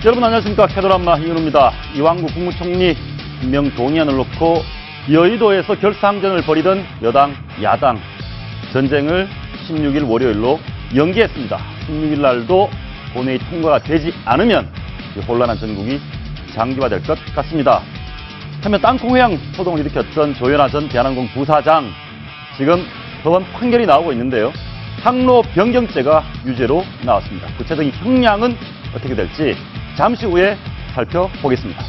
여러분 안녕하십니까. 캐도란마 이은우입니다. 이완구 국무총리 임명 동의안을 놓고 여의도에서 결사항전을 벌이던 여당, 야당 전쟁을 16일 월요일로 연기했습니다. 16일 날도 본회의 통과가 되지 않으면 혼란한 전국이 장기화될 것 같습니다. 한편 땅콩회항 소동을 일으켰던 조현아 전 대한항공 부사장, 지금 법원 판결이 나오고 있는데요. 항로 변경죄가 유죄로 나왔습니다. 구체적인 형량은 어떻게 될지 잠시 후에 살펴보겠습니다.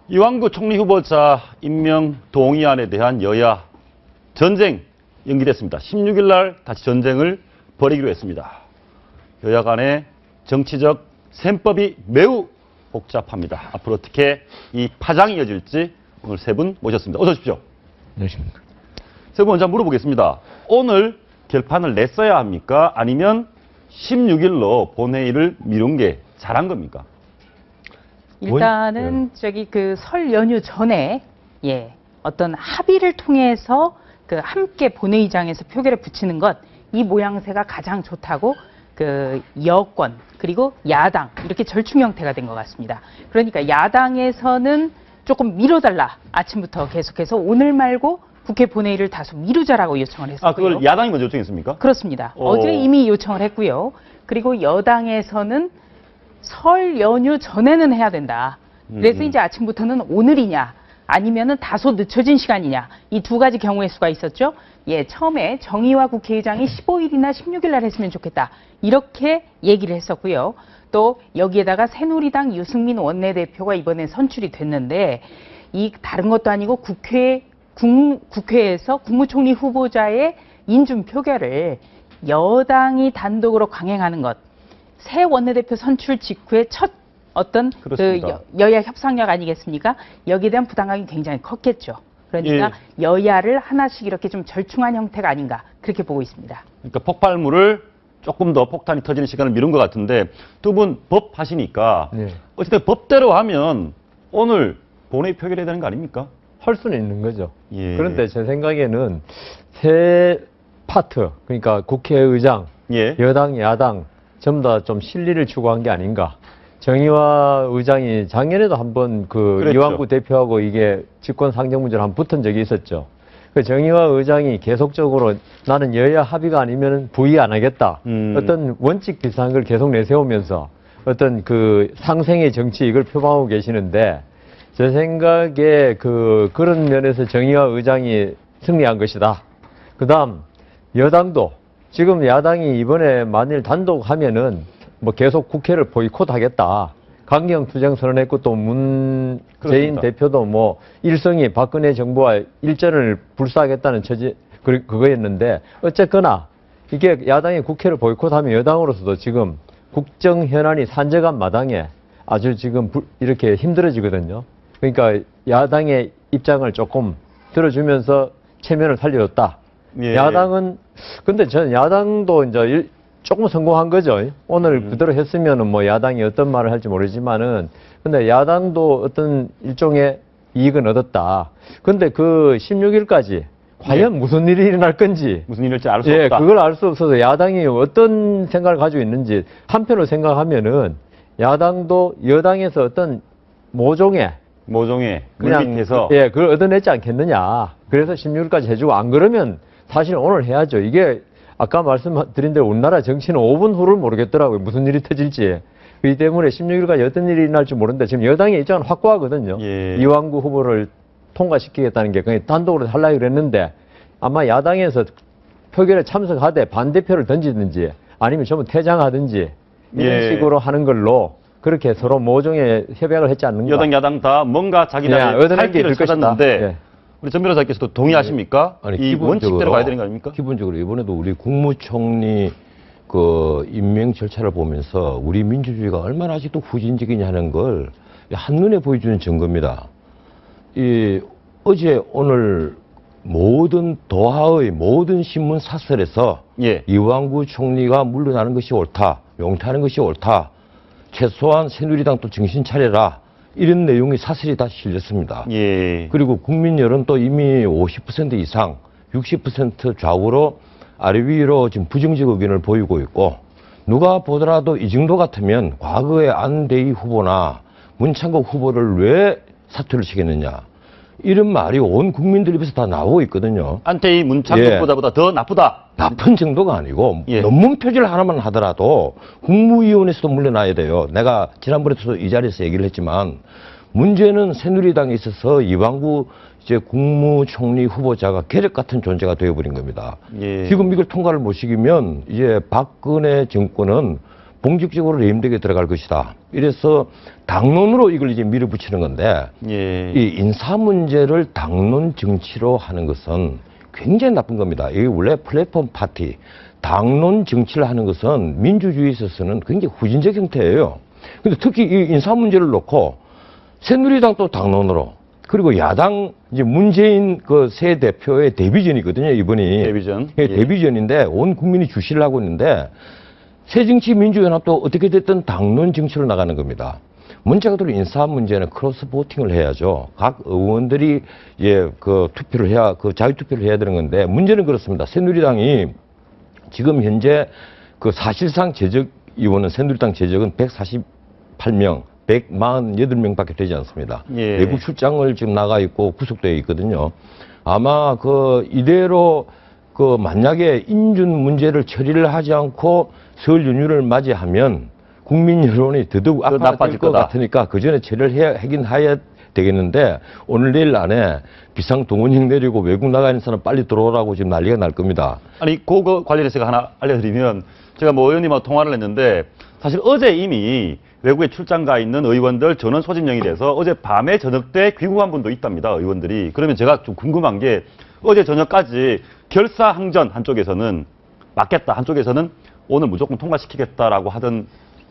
이완구 총리 후보자 임명 동의안에 대한 여야 전쟁 연기됐습니다. 16일 날 다시 전쟁을 벌이기로 했습니다. 여야 간의 정치적 셈법이 매우 복잡합니다. 앞으로 어떻게 이 파장이 이어질지 오늘 세 분 모셨습니다. 어서 오십시오. 안녕하십니까. 세 분 먼저 물어보겠습니다. 오늘 결판을 냈어야 합니까? 아니면 16일로 본회의를 미룬 게 잘한 겁니까? 일단은 설 연휴 전에 어떤 합의를 통해서 함께 본회의장에서 표결에 붙이는 것, 이 모양새가 가장 좋다고 여권 그리고 야당 이렇게 절충 형태가 된 것 같습니다. 그러니까 야당에서는 조금 미뤄달라, 아침부터 계속해서 오늘 말고 국회 본회의를 다소 미루자라고 요청을 했었고요. 그걸 야당이 먼저 요청했습니까? 그렇습니다. 어제 이미 요청을 했고요. 그리고 여당에서는 설 연휴 전에는 해야 된다. 그래서 이제 아침부터는 오늘이냐 아니면은 다소 늦춰진 시간이냐, 이 두 가지 경우의 수가 있었죠. 처음에 정의화 국회의장이 15일이나 16일 날 했으면 좋겠다, 이렇게 얘기를 했었고요. 또 여기에다가 새누리당 유승민 원내대표가 이번에 선출이 됐는데, 이 다른 것도 아니고 국회에서 국무총리 후보자의 인준 표결을 여당이 단독으로 강행하는 것, 새 원내대표 선출 직후에 첫 어떤 여야 협상력 아니겠습니까? 여기에 대한 부담감이 굉장히 컸겠죠. 그러니까 여야를 하나씩 이렇게 좀 절충한 형태가 아닌가, 그렇게 보고 있습니다. 그러니까 폭발물을 조금 더 폭탄이 터지는 시간을 미룬 것 같은데, 두 분 법 하시니까 어쨌든 법대로 하면 오늘 본회의 표결해야 되는 거 아닙니까? 할 수는 있는 거죠. 그런데 제 생각에는 세 파트, 그러니까 국회의장, 여당, 야당 전부 다 좀 실리를 추구한 게 아닌가. 정의화 의장이 작년에도 한번 이완구 대표하고 이게 직권 상정 문제로 한번 붙은 적이 있었죠. 정의화 의장이 계속적으로 나는 여야 합의가 아니면 부의 안 하겠다, 어떤 원칙 비슷한 걸 계속 내세우면서 어떤 상생의 정치, 이걸 표방하고 계시는데, 제 생각에 그런 면에서 정의화 의장이 승리한 것이다. 그 다음 여당도 지금 야당이 이번에 만일 단독 하면은 계속 국회를 보이콧하겠다, 강경 투쟁 선언했고, 또 문재인 대표도 일성이 박근혜 정부와 일전을 불사하겠다는 그거였는데, 어쨌거나 이게 야당이 국회를 보이콧하면 여당으로서도 지금 국정 현안이 산적한 마당에 아주 지금 이렇게 힘들어지거든요. 그러니까 야당의 입장을 조금 들어주면서 체면을 살려줬다. 야당은, 근데 저는 야당도 이제 조금 성공한 거죠. 오늘 그대로 했으면은 야당이 어떤 말을 할지 모르지만은, 근데 야당도 어떤 일종의 이익은 얻었다. 근데 16일까지 과연 무슨 일이 일어날 건지, 무슨 일일지 알 수 없다. 그걸 알 수 없어서 야당이 어떤 생각을 가지고 있는지, 한편으로 생각하면은 야당도 여당에서 어떤 모종의 물밑에서 그걸 얻어냈지 않겠느냐. 그래서 16일까지 해주고, 안 그러면 사실 오늘 해야죠. 이게 아까 말씀드린 대로 우리나라 정치는 5분 후를 모르겠더라고요. 무슨 일이 터질지. 그렇기 때문에 16일까지 어떤 일이 일어날지 모르는데, 지금 여당의 입장은 확고하거든요. 이완구 후보를 통과시키겠다는 게 그냥 단독으로 하려고 그랬는데, 아마 야당에서 표결에 참석하되 반대표를 던지든지 아니면 전부 퇴장하든지 이런 식으로 하는 걸로, 그렇게 서로 모종의 협약을 했지 않는가. 여당, 야당 다 뭔가 자기들의 할 길을 찾았는데, 우리 전 변호사께서도 동의하십니까? 아니, 이 원칙대로 가야 되는 거 아닙니까? 기본적으로 이번에도 우리 국무총리 그 임명 절차를 보면서 우리 민주주의가 얼마나 아직도 후진적이냐는 걸 한눈에 보여주는 증거입니다. 어제 오늘 모든 도하의 모든 신문 사설에서 예. 이완구 총리가 물러나는 것이 옳다, 용퇴하는 것이 옳다, 최소한 새누리당도 정신 차려라, 이런 내용이 사설이 다 실렸습니다. 예. 그리고 국민 여론도 이미 50% 이상, 60% 좌우로 아래 위로 지금 부정적 의견을 보이고 있고, 누가 보더라도 이 정도 같으면 과거에 안대희 후보나 문창국 후보를 왜 사퇴를 시켰느냐, 이런 말이 온 국민들 입에서 다 나오고 있거든요. 안태희 문창국보다 더 나쁘다. 나쁜 정도가 아니고 예. 논문 표절 하나만 하더라도 국무위원회에서도 물러나야 돼요. 내가 지난번에도 이 자리에서 얘기를 했지만, 문제는 새누리당에 있어서 이완구 이제 국무총리 후보자가 계력 같은 존재가 되어버린 겁니다. 예. 지금 이걸 통과를 못 시키면 이제 박근혜 정권은 본격적으로 레임덕에 들어갈 것이다. 이래서 당론으로 이걸 이제 밀어붙이는 건데, 예. 이 인사 문제를 당론 정치로 하는 것은 굉장히 나쁜 겁니다. 이게 원래 플랫폼 파티, 당론 정치를 하는 것은 민주주의에 있어서는 굉장히 후진적 형태예요. 근데 특히 이 인사 문제를 놓고 새누리당도 당론으로, 그리고 야당 이제 문재인 그 새 대표의 데뷔전이거든요, 이번이. 데뷔전. 예, 데뷔전인데 온 국민이 주시를 하고 있는데, 새정치민주연합도 어떻게 됐든 당론 정치로 나가는 겁니다. 문제가 될 인사 문제는 크로스 보팅을 해야죠. 각 의원들이 그 투표를 해야, 그 자유 투표를 해야 되는 건데, 문제는 그렇습니다. 새누리당이 지금 현재 그 사실상 재적 의원은, 새누리당 재적은 148명, 148명밖에 되지 않습니다. 예. 외국 출장을 지금 나가 있고 구속되어 있거든요. 아마 그 이대로 그 만약에 인준 문제를 처리를 하지 않고 설 연휴를 맞이하면 국민 여론이 더더욱 악화될 것 같으니까 그 전에 처리를 해야 되겠는데, 오늘 내일 안에 비상동원령 내리고 외국 나가 있는 사람 빨리 들어오라고 지금 난리가 날 겁니다. 아니, 그거 관련해서 제가 하나 알려드리면, 제가 뭐 의원님하고 통화를 했는데, 사실 어제 이미 외국에 출장 가 있는 의원들 전원 소집령이 돼서 어제 밤에 저녁 때 귀국한 분도 있답니다, 의원들이. 그러면 제가 좀 궁금한 게, 어제 저녁까지 결사항전 한쪽에서는 맞겠다, 한쪽에서는 오늘 무조건 통과시키겠다라고 하던,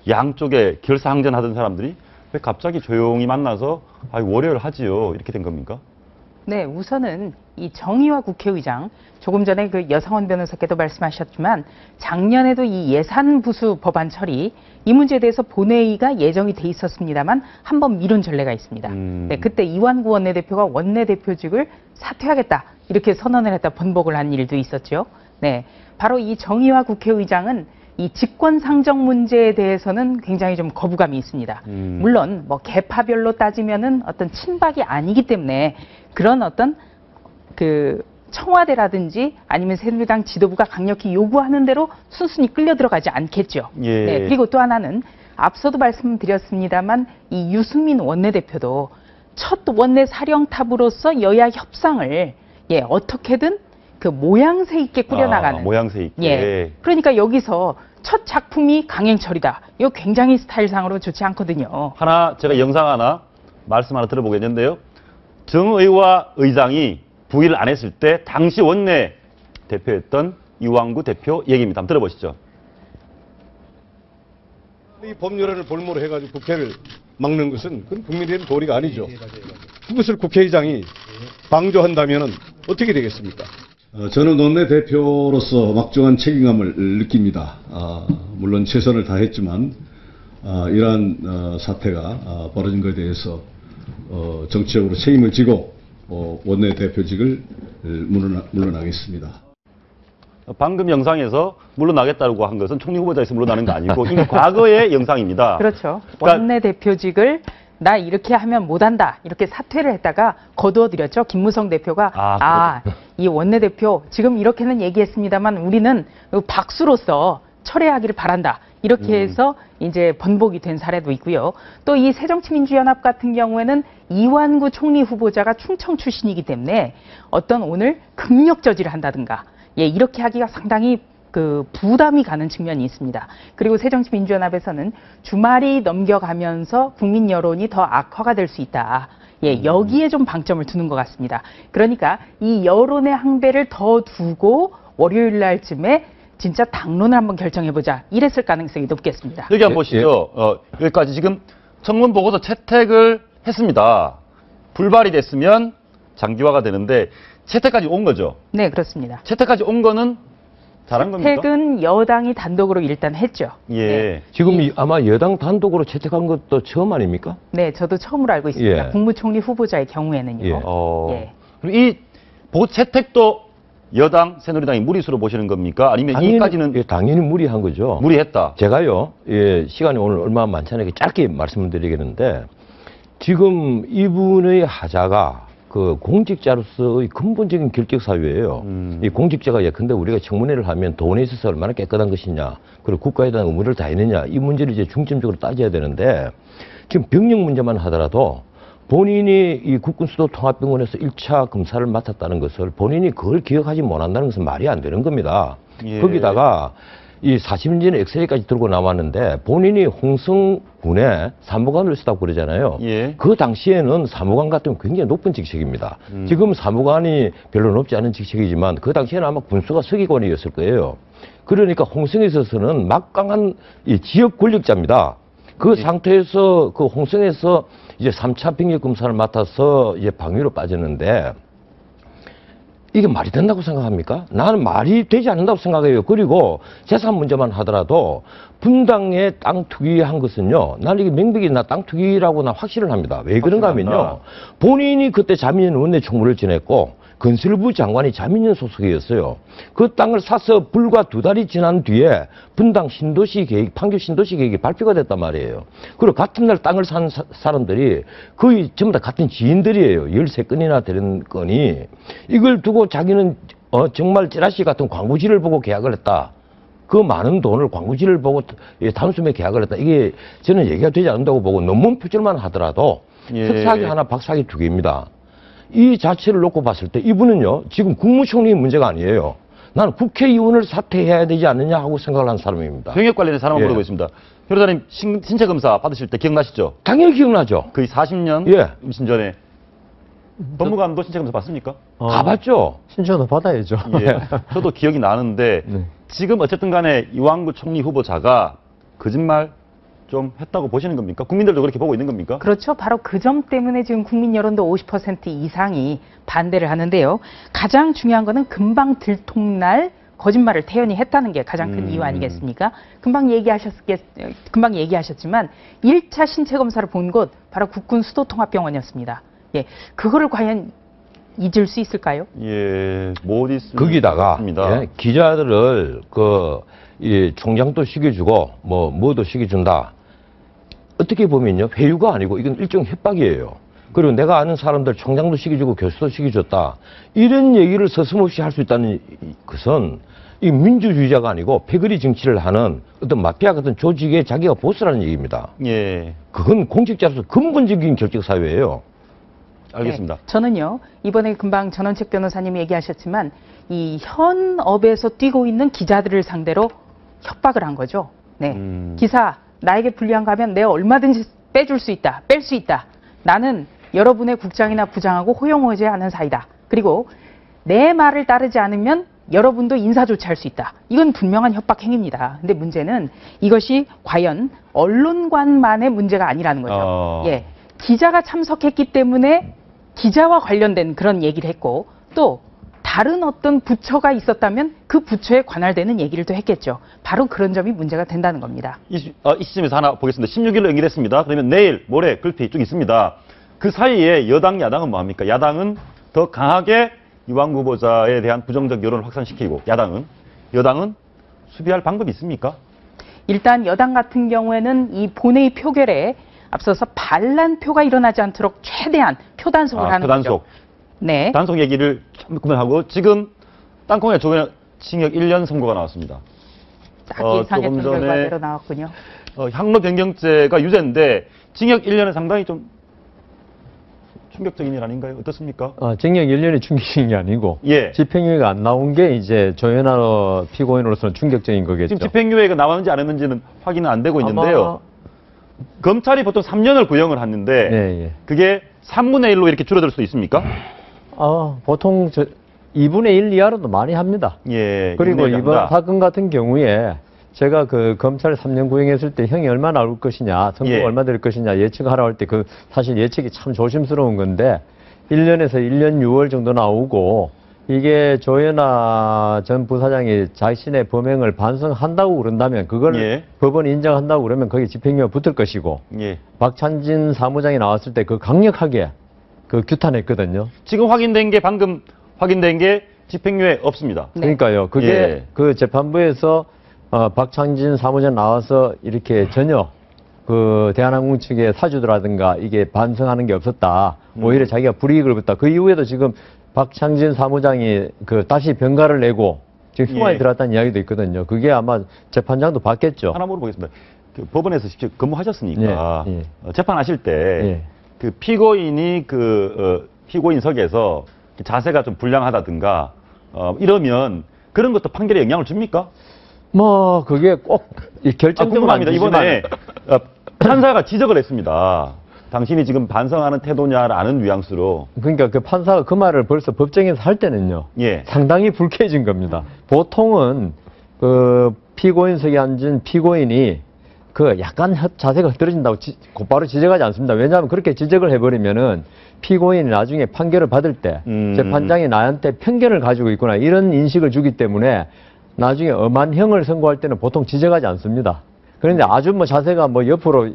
양쪽에 결사항전 하던 사람들이 왜 갑자기 조용히 만나서 월요일 하지요, 이렇게 된 겁니까? 네, 우선은 이 정의화 국회의장, 조금 전에 그 여상원 변호사께도 말씀하셨지만 작년에도 이 예산부수 법안 처리, 이 문제에 대해서 본회의가 예정이 돼 있었습니다만 한 번 미룬 전례가 있습니다. 네, 그때 이완구 원내대표가 원내대표직을 사퇴하겠다 이렇게 선언을 했다 번복을 한 일도 있었죠. 네, 바로 이 정의화 국회의장은 이 직권상정 문제에 대해서는 굉장히 좀 거부감이 있습니다. 물론 뭐 계파별로 따지면은 어떤 친박이 아니기 때문에 그런 어떤 그 청와대라든지 아니면 새누리당 지도부가 강력히 요구하는 대로 순순히 끌려 들어가지 않겠죠. 예. 네, 그리고 또 하나는 앞서도 말씀드렸습니다만 이 유승민 원내대표도 첫 원내 사령탑으로서 여야 협상을 어떻게든 그 모양새 있게 꾸려나가는. 모양새 있게. 예. 그러니까 여기서 첫 작품이 강행철이다. 이거 굉장히 스타일상으로 좋지 않거든요. 하나, 제가 영상 하나, 말씀 하나 들어보겠는데요. 정의화 의장이 부의를 안 했을 때 당시 원내 대표였던 이완구 대표 얘기입니다. 한번 들어보시죠. 이 법률안을 볼모로 해가지고 국회를 막는 것은 그건 국민의힘 도리가 아니죠. 그것을 국회의장이 방조한다면 어떻게 되겠습니까? 저는 원내대표로서 막중한 책임감을 느낍니다. 물론 최선을 다했지만 이러한 사태가 벌어진 것에 대해서 정치적으로 책임을 지고 원내대표직을 물러나겠습니다. 방금 영상에서 물러나겠다고 한 것은 총리 후보자에서 물러나는 거 아니고 이미 과거의 영상입니다. 그렇죠. 그러니까 원내대표직을 나 이렇게 하면 못한다 이렇게 사퇴를 했다가 거두어드렸죠. 김무성 대표가 이 원내대표 지금 이렇게는 얘기했습니다만 우리는 박수로서 철회하기를 바란다 이렇게 해서 이제 번복이 된 사례도 있고요. 또 이 새정치민주연합 같은 경우에는 이완구 총리 후보자가 충청 출신이기 때문에 어떤 오늘 금력 저지를 한다든가 이렇게 하기가 상당히 그 부담이 가는 측면이 있습니다. 그리고 새정치민주연합에서는 주말이 넘겨가면서 국민 여론이 더 악화가 될 수 있다. 여기에 좀 방점을 두는 것 같습니다. 그러니까 이 여론의 항배를 더 두고 월요일 날쯤에 진짜 당론을 한번 결정해보자 이랬을 가능성이 높겠습니다. 여기 한번 보시죠. 여기까지 지금 청문 보고서 채택을 했습니다. 불발이 됐으면 장기화가 되는데 채택까지 온 거죠. 네, 그렇습니다. 채택까지 온 거는 잘한 겁니까? 채택은 여당이 단독으로 일단 했죠. 예. 네. 지금 아마 여당 단독으로 채택한 것도 처음 아닙니까? 네, 저도 처음으로 알고 있습니다. 예. 국무총리 후보자의 경우에는요. 예. 예. 그럼 이 채택도 여당, 새누리당이 무리수로 보시는 겁니까? 아니면 이까지는 예, 당연히 무리한 거죠. 무리했다. 제가요, 예, 시간이 오늘 얼마 많지 않으니까 짧게 말씀을 드리겠는데, 지금 이분의 하자가 그 공직자로서의 근본적인 결격 사유예요. 이 공직자가 예컨대 우리가 청문회를 하면 돈에 있어서 얼마나 깨끗한 것이냐, 그리고 국가에 대한 의무를 다했느냐, 이 문제를 이제 중점적으로 따져야 되는데, 지금 병력 문제만 하더라도 본인이 이 국군수도통합병원에서 1차 검사를 맡았다는 것을 본인이 그걸 기억하지 못한다는 것은 말이 안 되는 겁니다. 예. 거기다가 이 40년 전에 엑스레이까지 들고 나왔는데 본인이 홍성군에 사무관을 쓰다고 그러잖아요. 예. 그 당시에는 사무관 같으면 굉장히 높은 직책입니다. 지금 사무관이 별로 높지 않은 직책이지만 그 당시에는 아마 군수가 서기관이었을 거예요. 그러니까 홍성에 있어서는 막강한 이 지역 권력자입니다. 그 상태에서 그 홍성에서 이제 3차 병력 검사를 맡아서 이제 방위로 빠졌는데 이게 말이 된다고 생각합니까? 나는 말이 되지 않는다고 생각해요. 그리고 재산 문제만 하더라도 분당에 땅 투기한 것은요. 나는 이게 명백히 나 땅 투기라고 나 확신을 합니다. 왜 그런가 하면요. 본인이 그때 자민련 원내 총무를 지냈고 건설부 장관이 자민련 소속이었어요. 그 땅을 사서 불과 2달이 지난 뒤에 분당 신도시 계획, 판교 신도시 계획이 발표가 됐단 말이에요. 그리고 같은 날 땅을 산 사람들이 거의 전부 다 같은 지인들이에요. 13건이나 되는 건이. 이걸 두고 자기는 정말 찌라시 같은 광고지를 보고 계약을 했다. 그 많은 돈을 광고지를 보고 단숨에 계약을 했다. 이게 저는 얘기가 되지 않는다고 보고 논문 표절만 하더라도 특사기 하나, 박사기 2개입니다. 이 자체를 놓고 봤을 때 이분은요, 지금 국무총리의 문제가 아니에요. 나는 국회의원을 사퇴해야 되지 않느냐 하고 생각을 한 사람입니다. 병역 관련해서 하나만 예. 물어보겠습니다. 변호사님 신체 검사 받으실 때 기억나시죠? 당연히 기억나죠. 거의 40년 예. 임신 전에 법무관도 신체 검사 받습니까? 다 봤죠. 신청도 받아야죠. 예. 저도 기억이 나는데 네. 지금 어쨌든 간에 이완구 총리 후보자가 거짓말 좀 했다고 보시는 겁니까? 국민들도 그렇게 보고 있는 겁니까? 그렇죠. 바로 그 점 때문에 지금 국민 여론도 50% 이상이 반대를 하는데요. 가장 중요한 거는 금방 들통날 거짓말을 태연히 했다는 게 가장 큰 이유 아니겠습니까? 금방 얘기하셨지만 1차 신체 검사를 본 곳 바로 국군수도통합병원이었습니다. 예, 그거를 과연 잊을 수 있을까요? 예, 못 있습니다. 거기다가 예, 기자들을 이 총장도 시켜주고 뭐도 시켜준다. 어떻게 보면요, 회유가 아니고 이건 일종의 협박이에요. 그리고 내가 아는 사람들 총장도 시켜주고 교수도 시켜줬다. 이런 얘기를 서슴없이 할 수 있다는 것은 이 민주주의자가 아니고 패거리 정치를 하는 어떤 마피아 같은 조직의 자기가 보스라는 얘기입니다. 예, 그건 공직자로서 근본적인 결격 사유예요. 알겠습니다. 네, 저는요, 이번에 금방 전원책 변호사님이 얘기하셨지만 이 현업에서 뛰고 있는 기자들을 상대로 협박을 한 거죠. 네, 기사 나에게 불리한 거 하면 내가 얼마든지 빼줄 수 있다, 뺄 수 있다. 나는 여러분의 국장이나 부장하고 호용호제하는 사이다. 그리고 내 말을 따르지 않으면 여러분도 인사조치할 수 있다. 이건 분명한 협박 행위입니다. 근데 문제는 이것이 과연 언론관만의 문제가 아니라는 거죠. 예, 기자가 참석했기 때문에 기자와 관련된 그런 얘기를 했고 또 다른 어떤 부처가 있었다면 그 부처에 관할되는 얘기를 또 했겠죠. 바로 그런 점이 문제가 된다는 겁니다. 이 시점에서 하나 보겠습니다. 16일로 연기됐습니다. 그러면 내일, 모레 글피 쭉 있습니다. 그 사이에 여당, 야당은 뭐합니까? 야당은 더 강하게 이완구 후보자에 대한 부정적 여론을 확산시키고 여당은 수비할 방법이 있습니까? 일단 여당 같은 경우에는 이 본회의 표결에 앞서서 반란표가 일어나지 않도록 최대한 표단속을 하는 표단속. 거죠. 네. 단속 얘기를 그만하고 지금 땅콩에 징역 1년 선고가 나왔습니다. 딱 예상했던 조금 전에 결과대로 나왔군요. 향로 변경죄가 유죄인데 징역 1년은 상당히 좀 충격적인 일 아닌가요? 어떻습니까? 징역 1년이 충격적인 게 아니고 예. 집행유예가 안 나온 게 이제 조현아 피고인으로서는 충격적인 거겠죠. 지금 집행유예가 나왔는지 안 했는지는 확인은 안 되고 있는데요. 검찰이 보통 3년을 구형을 하는데 예. 그게 3분의 1로 이렇게 줄어들 수 있습니까? 보통 2분의 1 이하로도 많이 합니다. 예. 그리고 이번 사건 같은 경우에 제가 그 검찰 3년 구형했을 때 형이 얼마나 나올 것이냐, 선고가 예. 얼마 될 것이냐 예측하라고 할 때 그 사실 예측이 참 조심스러운 건데 1년에서 1년 6월 정도 나오고 이게 조현아 전 부사장이 자신의 범행을 반성한다고 그런다면 그걸 예. 법원이 인정한다고 그러면 거기에 집행유예가 붙을 것이고 예. 박찬진 사무장이 나왔을 때 그 강력하게 그 규탄했거든요. 지금 방금 확인된 게 집행유예 없습니다. 네. 그러니까요. 그게 예. 그 재판부에서 박창진 사무장 나와서 이렇게 전혀 그 대한항공 측의 사주라든가 이게 반성하는 게 없었다. 오히려 자기가 불이익을 봤다. 그 이후에도 지금 박창진 사무장이 그 다시 병가를 내고 지금 휴가에 예. 들어갔다는 이야기도 있거든요. 그게 아마 재판장도 받겠죠. 하나 물어보겠습니다. 그 법원에서 직접 근무하셨으니까 예, 재판하실 때 그 예. 피고인이 피고인석에서 자세가 좀 불량하다든가 이러면 그런 것도 판결에 영향을 줍니까? 뭐 그게 꼭 결정적으로 안 궁금합니다. 주지만 이번에 판사가 지적을 했습니다. 당신이 지금 반성하는 태도냐라는 뉘앙스로. 그러니까 그 판사가 그 말을 벌써 법정에서 할 때는요. 예. 상당히 불쾌해진 겁니다. 보통은 그 피고인석에 앉은 피고인이 그 약간 자세가 흐트러진다고 곧바로 지적하지 않습니다. 왜냐하면 그렇게 지적을 해버리면은 피고인이 나중에 판결을 받을 때 재판장이 나한테 편견을 가지고 있구나 이런 인식을 주기 때문에 나중에 엄한 형을 선고할 때는 보통 지적하지 않습니다. 그런데 아주 뭐 자세가 뭐 옆으로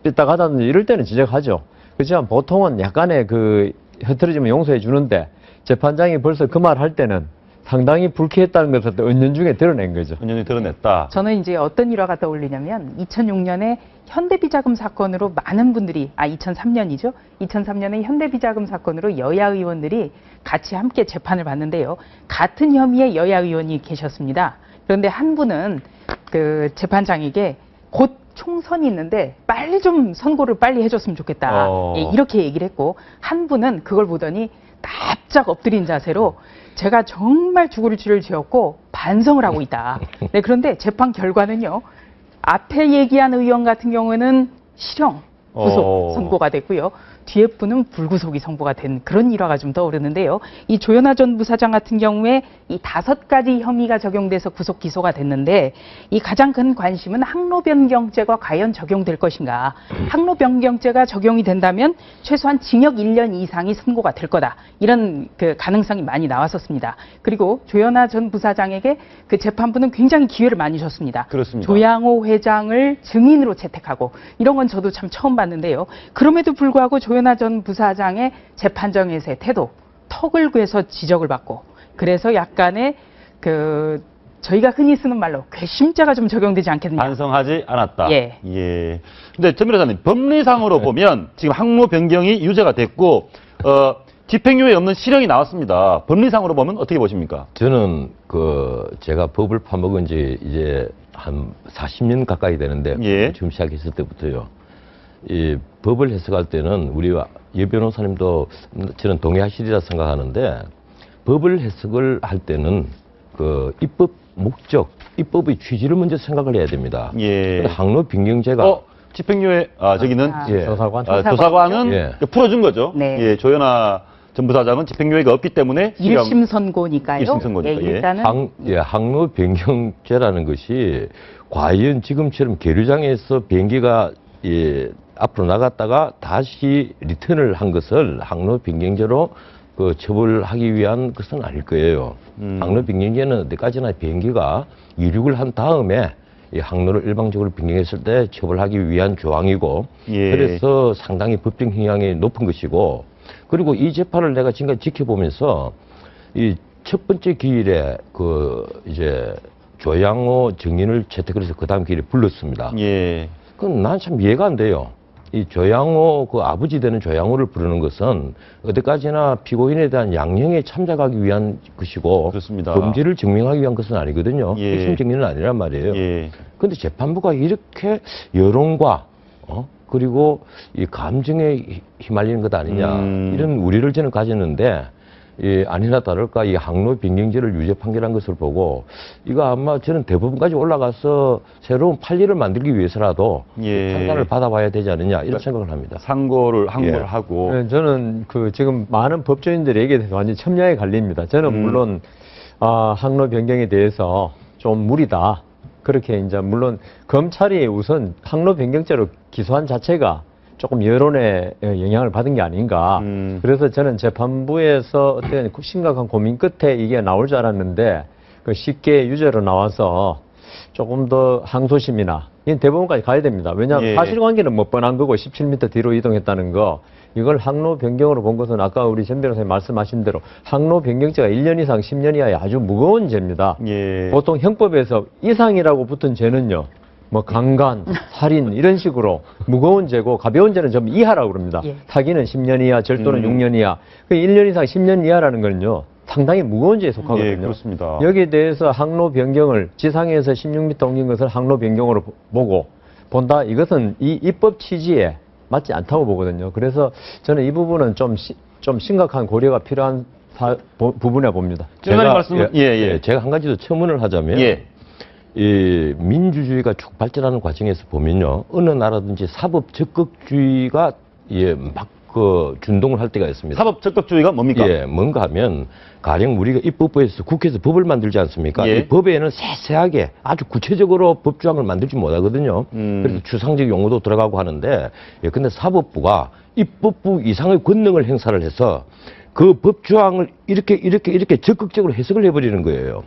삐딱하다든지 이럴 때는 지적하죠. 그렇지만 보통은 약간의 그 흐트러지면 용서해 주는데 재판장이 벌써 그 말 할 때는 상당히 불쾌했다는 것을 또 은연중에 드러낸 거죠. 은연히 드러냈다. 저는 이제 어떤 일화가 떠올리냐면 2006년에 현대비자금 사건으로 많은 분들이 2003년이죠. 2003년에 현대비자금 사건으로 여야 의원들이 같이 함께 재판을 받는데요. 같은 혐의의 여야 의원이 계셨습니다. 그런데 한 분은 그 재판장에게 곧 총선이 있는데 빨리 좀 선고를 빨리 해줬으면 좋겠다. 예, 이렇게 얘기를 했고 한 분은 그걸 보더니 납작 엎드린 자세로 제가 정말 죽을 죄를 지었고 반성을 하고 있다. 네, 그런데 재판 결과는요. 앞에 얘기한 의원 같은 경우에는 실형 구속 선고가 됐고요. 뒤에 분은 불구속이 선고가 된 그런 일화가 좀 떠오르는데요. 이 조현아 전 부사장 같은 경우에 이 5가지 혐의가 적용돼서 구속 기소가 됐는데 이 가장 큰 관심은 항로변경죄가 과연 적용될 것인가. 항로변경죄가 적용이 된다면 최소한 징역 1년 이상이 선고가 될 거다. 이런 그 가능성이 많이 나왔었습니다. 그리고 조현아 전 부사장에게 그 재판부는 굉장히 기회를 많이 줬습니다. 그렇습니다. 조양호 회장을 증인으로 채택하고 이런 건 저도 참 처음 봤는데요. 그럼에도 불구하고 조현아 전 부사장의 재판정에서의 태도, 턱을 괴서 지적을 받고 그래서 약간의 그 저희가 흔히 쓰는 말로 괘씸죄가 좀 적용되지 않겠느냐. 반성하지 않았다. 예. 예. 근데 전 변호사님, 법리상으로 보면 지금 항로 변경이 유죄가 됐고 집행유예 없는 실형이 나왔습니다. 법리상으로 보면 어떻게 보십니까? 저는 제가 법을 파먹은 지 이제 한 40년 가까이 되는데 예. 처음 시작했을 때부터요. 이 법을 해석할 때는 우리와 여 변호사님도 저는 동의하시리라 생각하는데 법을 해석을 할 때는 그 입법 목적, 입법의 취지를 먼저 생각을 해야 됩니다. 예. 항로 변경죄가 집행유예 저기는 예. 조사관은 예. 풀어준 거죠. 네. 예, 조현아 전 부사장은 집행유예가 없기 때문에 1심 선고니까요. 1심 선고니까, 예, 일단은 항로 변경죄라는 것이 과연 지금처럼 계류장에서 비행기가 앞으로 나갔다가 다시 리턴을 한 것을 항로 변경죄로 처벌하기 위한 것은 아닐 거예요. 항로 변경죄는 어디까지나 비행기가 이륙을 한 다음에 이 항로를 일방적으로 변경했을 때 처벌하기 위한 조항이고, 예. 그래서 상당히 법정 형량이 높은 것이고, 그리고 이 재판을 내가 지금까지 지켜보면서 이 첫 번째 기일에 이제 조양호 증인을 채택을 해서 그 다음 기일에 불렀습니다. 예. 그건 난 참 이해가 안 돼요. 이 조양호, 아버지 되는 조양호를 부르는 것은 어디까지나 피고인에 대한 양형에 참작하기 위한 것이고, 그렇습니다. 범죄를 증명하기 위한 것은 아니거든요. 예. 핵심 증인은 아니란 말이에요. 예. 그런데 재판부가 이렇게 여론과 그리고 이 감정에 휘말리는 것 아니냐, 이런 우려를 저는 가졌는데, 아니나 다를까 이 항로 변경죄를 유죄 판결한 것을 보고 이거 아마 저는 대법원까지 올라가서 새로운 판례를 만들기 위해서라도 판단을 받아봐야 되지 않느냐 이런 생각을 합니다. 항고를 하고. 네, 저는 지금 많은 법조인들의 얘기에 대해서 완전히 첨예하게 갈립니다. 저는 물론 항로 변경에 대해서 좀 무리다. 그렇게 이제 물론 검찰이 우선 항로 변경죄로 기소한 자체가 조금 여론의 영향을 받은 게 아닌가. 그래서 저는 재판부에서 어떤 심각한 고민 끝에 이게 나올 줄 알았는데 쉽게 유죄로 나와서 조금 더 항소심이나 이건 대법원까지 가야 됩니다. 왜냐하면 사실관계는 뭐 뻔한 거고 17m 뒤로 이동했다는 거 이걸 항로 변경으로 본 것은 아까 우리 전 변호사님 말씀하신 대로 항로 변경죄가 1년 이상 10년 이하의 아주 무거운 죄입니다. 보통 형법에서 이상이라고 붙은 죄는요. 뭐 강간, 살인 이런 식으로 무거운 죄고 가벼운 죄는 좀 이하라고 그럽니다. 사기는 10년 이하, 절도는 6년 이하. 1년 이상 10년 이하라는 건요. 상당히 무거운 죄에 속하거든요. 그렇습니다. 여기에 대해서 항로 변경을 지상에서 16m 옮긴 것을 항로 변경으로 보고 본다. 이것은 이 입법 취지에 맞지 않다고 보거든요. 그래서 저는 이 부분은 좀 심각한 고려가 필요한 부분이라 봅니다. 제가 한 가지 더 첨언을 하자면 이 민주주의가 쭉 발전하는 과정에서 보면요. 어느 나라든지 사법 적극주의가 막 준동을 할 때가 있습니다. 사법 적극주의가 뭡니까? 뭔가 하면 가령 우리가 입법부에서 국회에서 법을 만들지 않습니까? 이 법에는 세세하게 아주 구체적으로 법조항을 만들지 못하거든요. 그래서 추상적 용어도 들어가고 하는데 근데 사법부가 입법부 이상의 권능을 행사를 해서 그 법조항을 이렇게 적극적으로 해석을 해버리는 거예요.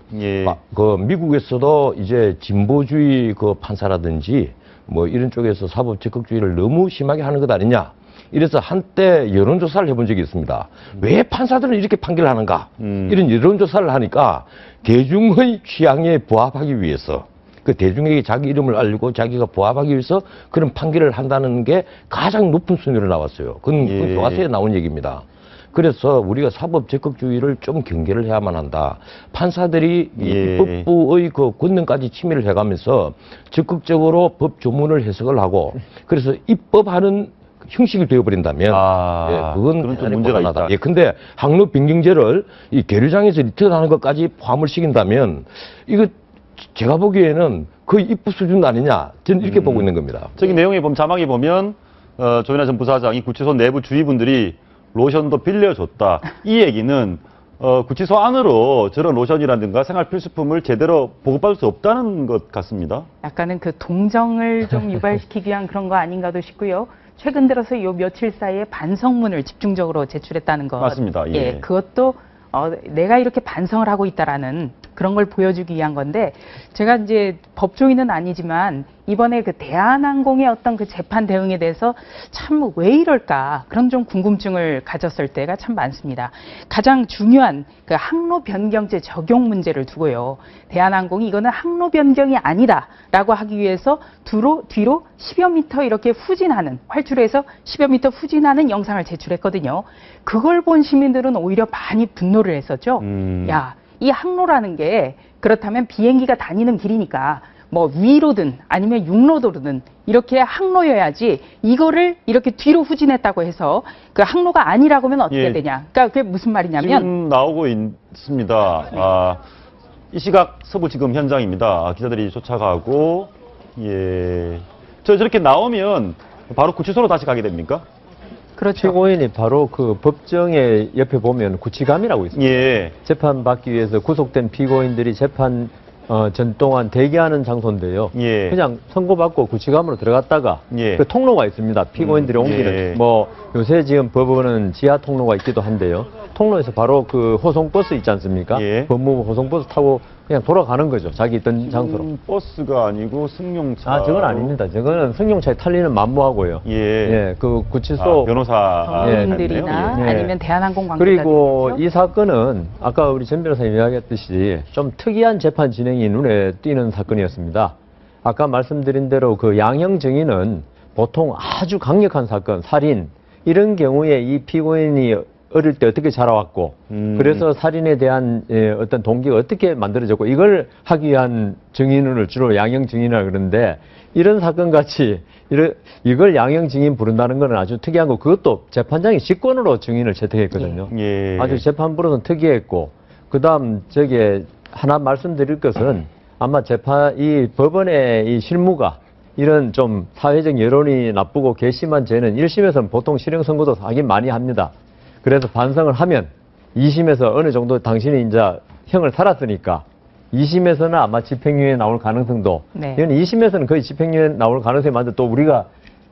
미국에서도 이제 진보주의 판사라든지 뭐 이런 쪽에서 사법 적극주의를 너무 심하게 하는 것 아니냐. 이래서 한때 여론조사를 해본 적이 있습니다. 왜 판사들은 이렇게 판결을 하는가? 이런 여론조사를 하니까 대중의 취향에 부합하기 위해서 그 대중에게 자기 이름을 알리고 자기가 부합하기 위해서 그런 판결을 한다는 게 가장 높은 순위로 나왔어요. 그건 교과서에 나온 얘기입니다. 그래서 우리가 사법 적극주의를 좀 경계를 해야만 한다. 판사들이 입법부의 그 권능까지 침해를 해가면서 적극적으로 법 조문을 해석을 하고 그래서 입법하는 형식이 되어버린다면 그건 좀 문제가 있다. 근데 항로 변경죄를 이 계류장에서 리턴하는 것까지 포함을 시킨다면 이거 제가 보기에는 거의 입법 수준 아니냐 저는 이렇게 보고 있는 겁니다. 저기 내용에 보면 자막에 보면 조인하 전 부사장이 구치소 내부 주위분들이 로션도 빌려줬다. 이 얘기는 구치소 안으로 저런 로션이라든가 생활 필수품을 제대로 보급받을 수 없다는 것 같습니다. 약간은 그 동정을 좀 유발시키기 위한 그런 거 아닌가도 싶고요. 최근 들어서 요 며칠 사이에 반성문을 집중적으로 제출했다는 것. 맞습니다. 그것도 내가 이렇게 반성을 하고 있다라는 그런 걸 보여주기 위한 건데 제가 이제 법조인은 아니지만 이번에 그 대한항공의 어떤 그 재판 대응에 대해서 참 왜 이럴까 그런 좀 궁금증을 가졌을 때가 참 많습니다. 가장 중요한 그 항로 변경죄 적용 문제를 두고요. 대한항공이 이거는 항로 변경이 아니다라고 하기 위해서 뒤로 10여 미터 이렇게 후진하는 활주로에서 10여 미터 후진하는 영상을 제출했거든요. 그걸 본 시민들은 오히려 많이 분노를 했었죠. 야, 이 항로라는 게 그렇다면 비행기가 다니는 길이니까 뭐 위로든 아니면 육로도로든 이렇게 항로여야지 이거를 이렇게 뒤로 후진했다고 해서 그 항로가 아니라고 하면 어떻게 되냐. 그러니까 그게 무슨 말이냐면 지금 나오고 있습니다. 이 시각 서부지검 현장입니다. 기자들이 쫓아가고 저렇게 나오면 바로 구치소로 다시 가게 됩니까? 그렇죠. 피고인이 바로 그 법정의 옆에 보면 구치감이라고 있습니다. 재판 받기 위해서 구속된 피고인들이 재판 전 동안 대기하는 장소인데요. 그냥 선고받고 구치감으로 들어갔다가 그 통로가 있습니다. 피고인들이 옮기는 뭐 요새 지금 법원은 지하 통로가 있기도 한데요. 통로에서 바로 그 호송버스 있지 않습니까? 법무부 호송버스 타고 그냥 돌아가는 거죠. 자기 있던 장소로. 버스가 아니고 승용차. 저건 아닙니다. 저거는 승용차에 탈리는 만무하고요. 그 구치소 변호사 변호인들이나 아니면 대한항공 관계자. 그리고 이 사건은 아까 우리 전 변호사님 이야기했듯이 좀 특이한 재판 진행이 눈에 띄는 사건이었습니다. 아까 말씀드린 대로 그 양형 정의는 보통 아주 강력한 사건, 살인 이런 경우에 이 피고인이 어릴 때 어떻게 자라왔고 그래서 살인에 대한 어떤 동기가 어떻게 만들어졌고 이걸 하기 위한 증인을 주로 양형 증인이라 그러는데 이런 사건 같이 이걸 양형 증인 부른다는 건 아주 특이한 거 그것도 재판장이 직권으로 증인을 채택했거든요. 예. 아주 재판부로는 특이했고 그다음 저게 하나 말씀드릴 것은 아마 이 법원의 이 실무가 이런 좀 사회적 여론이 나쁘고 괘씸한 죄는 1심에서는 보통 실형 선고도 하긴 많이 합니다. 그래서 반성을 하면 2심에서 어느 정도 당신이 이제 형을 살았으니까 2심에서는 아마 집행유예 나올 가능성도 네. 이건 2심에서는 거의 집행유예 나올 가능성이 많은데 또 우리가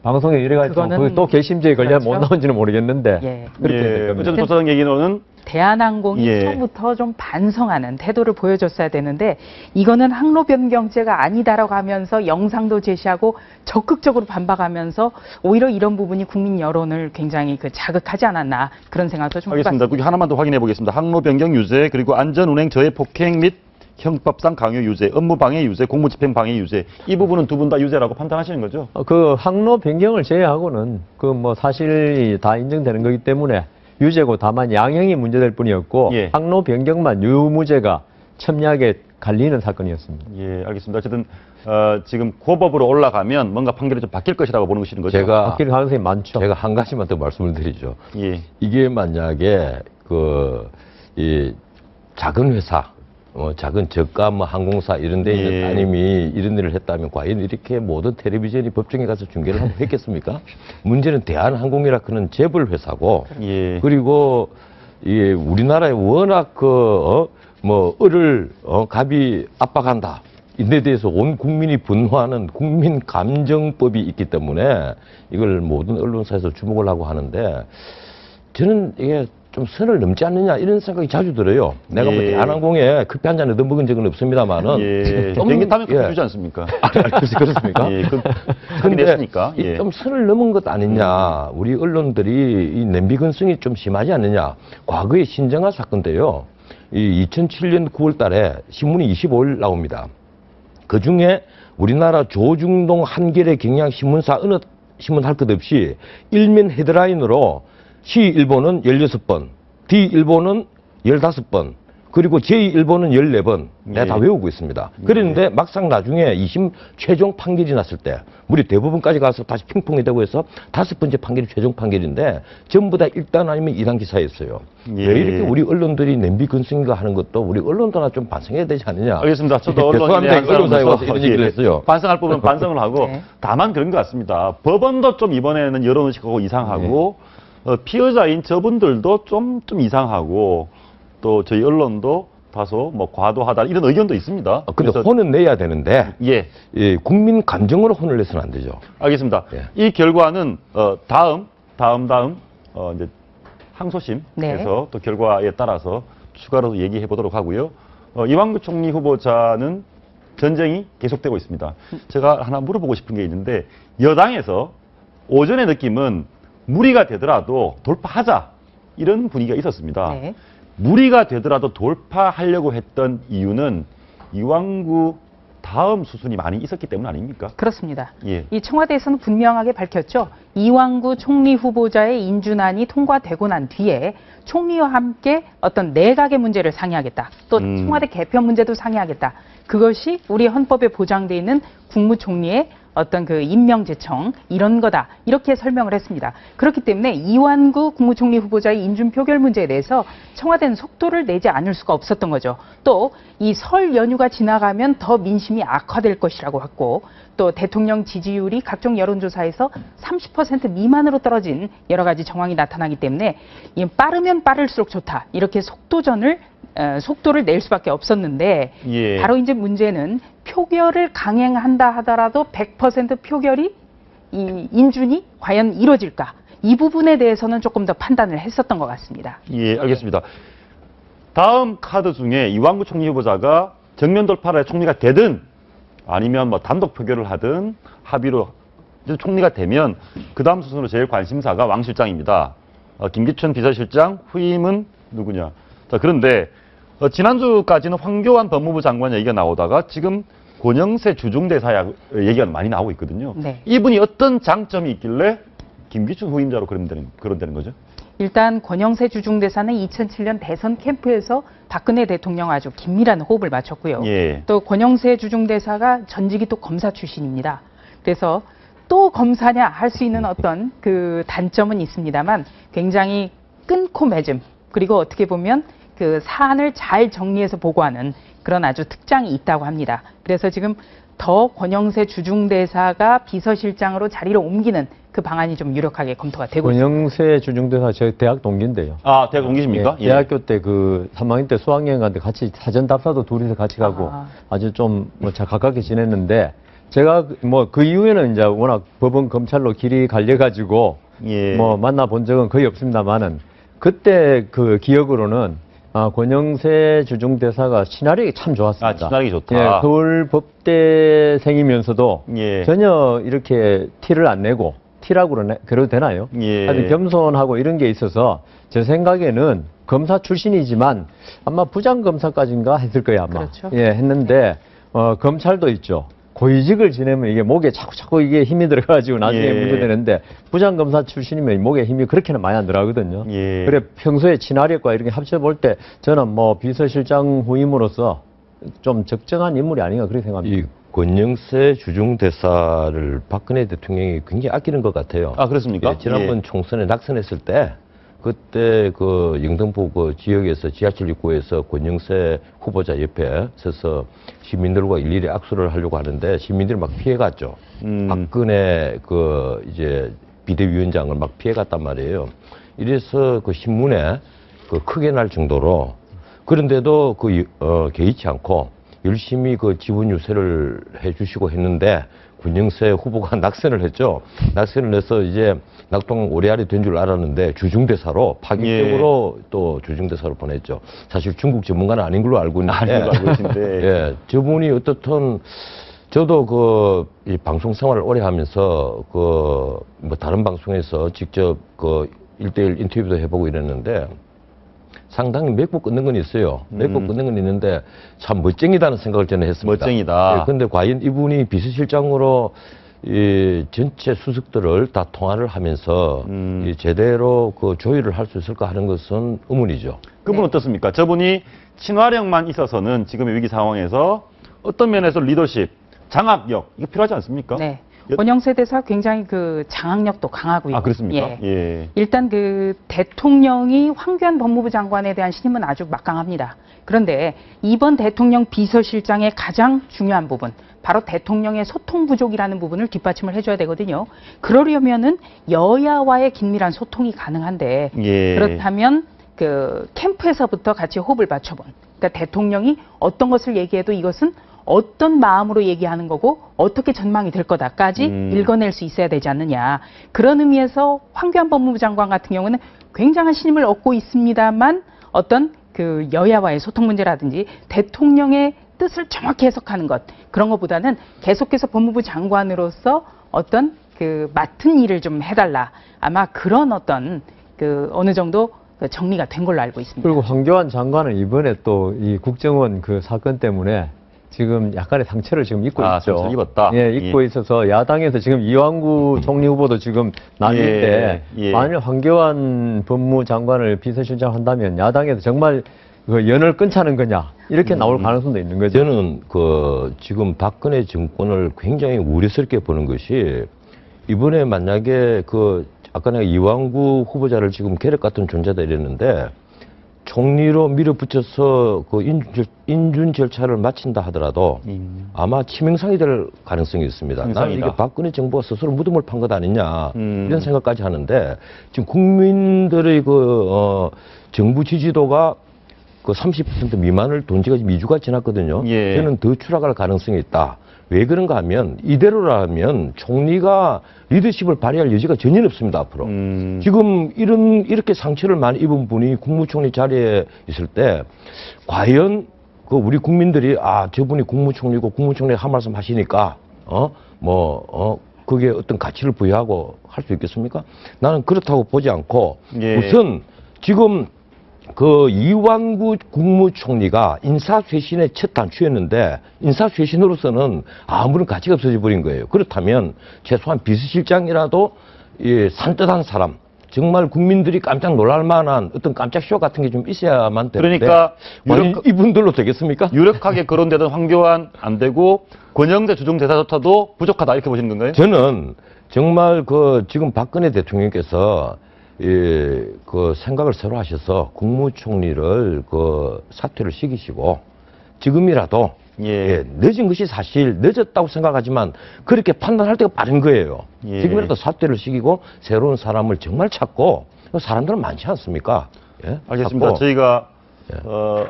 방송에 여러 가지 또 괘씸죄에 걸려 그렇죠. 못 나온지는 모르겠는데 예. 그렇게 될 겁니다. 어쨌든 조사장 얘기로는 대한항공이 예. 처음부터 좀 반성하는 태도를 보여줬어야 되는데 이거는 항로 변경죄가 아니다라고 하면서 영상도 제시하고 적극적으로 반박하면서 오히려 이런 부분이 국민 여론을 굉장히 자극하지 않았나 그런 생각도 좀 하겠습니다. 해봤습니다. 하나만 더 확인해 보겠습니다. 항로 변경 유죄 그리고 안전운행 저해 폭행 및 형법상 강요 유죄, 업무방해 유죄, 공무집행 방해 유죄 이 부분은 두 분 다 유죄라고 판단하시는 거죠? 그 항로 변경을 제외하고는 그 뭐 사실이 다 인정되는 거기 때문에 유죄고 다만 양형이 문제될 뿐이었고 예. 항로 변경만 유무죄가 첨예하게 갈리는 사건이었습니다. 예, 알겠습니다. 어쨌든 지금 고법으로 올라가면 뭔가 판결이 좀 바뀔 것이라고 보는 것이는 거죠? 바뀔 가능성이 많죠. 제가 한 가지만 더 말씀을 드리죠. 예. 이게 만약에 이 작은 회사, 작은 저가 항공사 이런 데 있는 예. 따님이 이런 일을 했다면 과연 이렇게 모든 텔레비전이 법정에 가서 중계를 한번 했겠습니까? 문제는 대한항공이라 그는 재벌 회사고 예. 그리고 이 우리나라에 워낙 을을 갑이 압박한다. 인데 대해서 온 국민이 분노하는 국민 감정법이 있기 때문에 이걸 모든 언론사에서 주목을 하고 하는데 저는 이게 좀 선을 넘지 않느냐 이런 생각이 자주 들어요. 내가 뭐 예. 대한항공에 커피 한 잔 얻어먹은 적은 없습니다만은 예. 좀, 비행기 타면 예. 주지 않습니까? 그렇습니까? 예. 근데 했으니까. 예. 좀 선을 넘은 것 아니냐. 우리 언론들이 이 냄비근성이 좀 심하지 않느냐. 과거에 신정아 사건도요. 이 2007년 9월 달에 신문이 25일 나옵니다. 그 중에 우리나라 조중동 한겨레 경향 신문사 어느 신문 할 것 없이 일면 헤드라인으로 C1번은 16번, D1번은 15번, 그리고 제1번은 14번. 내가 다 외우고 있습니다. 그랬는데 막상 나중에 2심 최종 판결이 났을 때 우리 대법원까지 가서 다시 핑퐁이 되고 해서 5번째 판결이 최종 판결인데 전부 다 1단 아니면 2단 기사였어요. 예. 왜 이렇게 우리 언론들이 냄비 근성인가 하는 것도 우리 언론도 하나 좀 반성해야 되지 않느냐. 알겠습니다. 저도 죄송합니다. 언론사에 와서 이런 얘기를 했어요. 반성할 부분은 반성을 하고 네. 다만 그런 것 같습니다. 법원도 좀 이번에는 여론의식하고 이상하고 피해자인 저분들도 좀 이상하고 또 저희 언론도 다소 뭐 과도하다 이런 의견도 있습니다. 근데 그래서 혼은 내야 되는데 예, 국민 감정으로 혼을 내서는 안 되죠. 알겠습니다. 예. 이 결과는 다음 이제 항소심에서 네. 또 결과에 따라서 추가로 얘기해 보도록 하고요. 이완구 총리 후보자는 전쟁이 계속되고 있습니다. 제가 하나 물어보고 싶은 게 있는데 여당에서 오전의 느낌은 무리가 되더라도 돌파하자 이런 분위기가 있었습니다. 네. 무리가 되더라도 돌파하려고 했던 이유는 이완구 다음 수순이 많이 있었기 때문 아닙니까? 그렇습니다. 예. 이 청와대에서는 분명하게 밝혔죠. 이완구 총리 후보자의 인준안이 통과되고 난 뒤에 총리와 함께 어떤 내각의 문제를 상의하겠다. 또 청와대 개편 문제도 상의하겠다. 그것이 우리 헌법에 보장되어 있는 국무총리의 어떤 그 임명제청 이런 거다 이렇게 설명을 했습니다. 그렇기 때문에 이완구 국무총리 후보자의 인준 표결 문제에 대해서 청와대는 속도를 내지 않을 수가 없었던 거죠. 또 이 설 연휴가 지나가면 더 민심이 악화될 것이라고 했고 또 대통령 지지율이 각종 여론조사에서 30% 미만으로 떨어진 여러 가지 정황이 나타나기 때문에 빠르면 빠를수록 좋다 이렇게 속도를 낼 수밖에 없었는데 예. 바로 이제 문제는 표결을 강행한다 하더라도 100% 표결이 이 인준이 과연 이루어질까? 이 부분에 대해서는 조금 더 판단을 했었던 것 같습니다. 예, 알겠습니다. 다음 카드 중에 이완구 총리 후보자가 정면 돌파를 총리가 되든 아니면 뭐 단독 표결을 하든 합의로 총리가 되면 그 다음 수순으로 제일 관심사가 왕 실장입니다. 김기춘 비서실장 후임은 누구냐? 자, 그런데 지난주까지는 황교안 법무부 장관 얘기가 나오다가 지금 권영세 주중대사 얘기가 많이 나오고 있거든요. 네. 이분이 어떤 장점이 있길래 김기춘 후임자로 거론되는 거죠? 일단 권영세 주중대사는 2007년 대선 캠프에서 박근혜 대통령 아주 긴밀한 호흡을 맞췄고요. 예. 또 권영세 주중대사가 전직이 또 검사 출신입니다. 그래서 또 검사냐 할 수 있는 어떤 그 단점은 있습니다만 굉장히 끊고 맺음, 그리고 어떻게 보면 그 사안을 잘 정리해서 보고하는 그런 아주 특장이 있다고 합니다. 그래서 지금 더 권영세 주중대사가 비서실장으로 자리를 옮기는 그 방안이 좀 유력하게 검토가 되고 있습니다. 권영세 주중대사 제 대학 동기인데요. 아, 대학 동기십니까? 예, 대학교 때 그 3학년 때 수학여행 갔는데 같이 사전 답사도 둘이서 같이 가고 아주 좀 뭐 가깝게 지냈는데 제가 뭐 그 이후에는 이제 워낙 법원 검찰로 길이 갈려가지고 예. 뭐 만나본 적은 거의 없습니다만은 그때 그 기억으로는 권영세 주중대사가 친화력이 참 좋았습니다. 아, 친화력이 좋다. 예, 서울 법대생이면서도 예. 전혀 이렇게 티를 안 내고 티라고 그래도 되나요? 예. 아주 겸손하고 이런 게 있어서 제 생각에는 검사 출신이지만 아마 부장검사까지인가 했을 거예요 아마. 그렇죠. 예, 했는데 검찰도 있죠. 고위직을 지내면 이게 목에 자꾸 이게 힘이 들어가지고 나중에 예. 문제 되는데 부장검사 출신이면 목에 힘이 그렇게는 많이 안 들어가거든요. 예. 그래 평소에 친화력과 이렇게 합쳐볼 때 저는 뭐 비서실장 후임으로서 좀 적정한 인물이 아닌가 그렇게 생각합니다. 이 권영세 주중대사를 박근혜 대통령이 굉장히 아끼는 것 같아요. 아, 그렇습니까? 예, 지난번 총선에 낙선했을 때 그때 그 영등포 그 지역에서 지하철 입구에서 권영세 후보자 옆에 서서 시민들과 일일이 악수를 하려고 하는데 시민들이 막 피해갔죠. 박근혜 그 이제 비대위원장을 막 피해갔단 말이에요. 이래서 그 신문에 그 크게 날 정도로 그런데도 그 개의치 않고 열심히 그 지분 유세를 해주시고 했는데 권영세 후보가 낙선을 했죠. 낙선을 해서 이제 낙동강 오리알이 된 줄 알았는데 주중대사로 파격적으로 또 주중대사로 보냈죠. 사실 중국 전문가는 아닌 걸로 알고 있는데, 예, 저분이 어떻든 저도 이 방송 생활을 오래 하면서 뭐 다른 방송에서 직접 1대1 인터뷰도 해보고 이랬는데 상당히 맺고 끊는 건 있어요. 맺고 끊는 건 있는데 참 멋쟁이다는 생각을 저는 했습니다. 멋쟁이다. 그런데 과연 이분이 비서실장으로 이 전체 수석들을 다 통화를 하면서 이 제대로 그 조율을 할 수 있을까 하는 것은 의문이죠. 그분 어떻습니까? 저분이 친화력만 있어서는 지금의 위기 상황에서 어떤 면에서 리더십, 장악력 이거 필요하지 않습니까? 네. 권영세 대사 굉장히 그 장악력도 강하고요. 아, 그렇습니까? 예. 예. 일단 그 대통령이 황교안 법무부 장관에 대한 신임은 아주 막강합니다. 그런데 이번 대통령 비서실장의 가장 중요한 부분, 바로 대통령의 소통 부족이라는 부분을 뒷받침을 해줘야 되거든요. 그러려면은 여야와의 긴밀한 소통이 가능한데 예. 그렇다면 그 캠프에서부터 같이 호흡을 맞춰본. 그러니까 대통령이 어떤 것을 얘기해도 이것은 어떤 마음으로 얘기하는 거고 어떻게 전망이 될 거다까지 읽어낼 수 있어야 되지 않느냐. 그런 의미에서 황교안 법무부 장관 같은 경우는 굉장한 신임을 얻고 있습니다만 어떤 그 여야와의 소통 문제라든지 대통령의 뜻을 정확히 해석하는 것 그런 것보다는 계속해서 법무부 장관으로서 어떤 그 맡은 일을 좀 해달라. 아마 그런 어떤 그 어느 정도 정리가 된 걸로 알고 있습니다. 그리고 황교안 장관은 이번에 또 이 국정원 그 사건 때문에 지금 약간의 상처를 지금 입고 있죠. 상처를 입었다. 예, 입고 있어서 야당에서 지금 이완구 총리 후보도 지금 나뉠 때 만일 황교안 법무장관을 비서실장 한다면 야당에서 정말 그 연을 끊자는 거냐 이렇게 나올 가능성도 있는 거죠. 저는 지금 박근혜 정권을 굉장히 우려스럽게 보는 것이 이번에 만약에 아까 내가 이완구 후보자를 지금 계력 같은 존재다 이랬는데 총리로 밀어붙여서 인준 절차를 마친다 하더라도 아마 치명상이 될 가능성이 있습니다. 나는 이게 박근혜 정부가 스스로 무덤을 판 것 아니냐 이런 생각까지 하는데 지금 국민들의 정부 지지도가 30% 미만을 돈 지가 2주가 지났거든요. 예. 저는 더 추락할 가능성이 있다. 왜 그런가 하면 이대로라면 총리가 리더십을 발휘할 여지가 전혀 없습니다 앞으로. 지금 이렇게 상처를 많이 입은 분이 국무총리 자리에 있을 때 과연 우리 국민들이 저분이 국무총리고 국무총리가 한 말씀 하시니까 그게 어떤 가치를 부여하고 할 수 있겠습니까? 나는 그렇다고 보지 않고 우선 지금 이완구 국무총리가 인사쇄신의 첫 단추였는데 인사쇄신으로서는 아무런 가치가 없어져 버린 거예요. 그렇다면 최소한 비서실장이라도 산뜻한 사람, 정말 국민들이 깜짝 놀랄 만한 어떤 깜짝 쇼 같은 게 좀 있어야만 되는데 그러니까 이분들로 되겠습니까? 유력하게 거론되던 황교안 안 되고 권영대 주중대사조차도 부족하다 이렇게 보시는 건가요? 저는 정말 지금 박근혜 대통령께서 그 생각을 새로 하셔서 국무총리를 사퇴를 시키시고 지금이라도 늦은 것이 사실 늦었다고 생각하지만 그렇게 판단할 때가 빠른 거예요. 지금이라도 사퇴를 시키고 새로운 사람을 정말 찾고 사람들은 많지 않습니까? 알겠습니다. 찾고. 저희가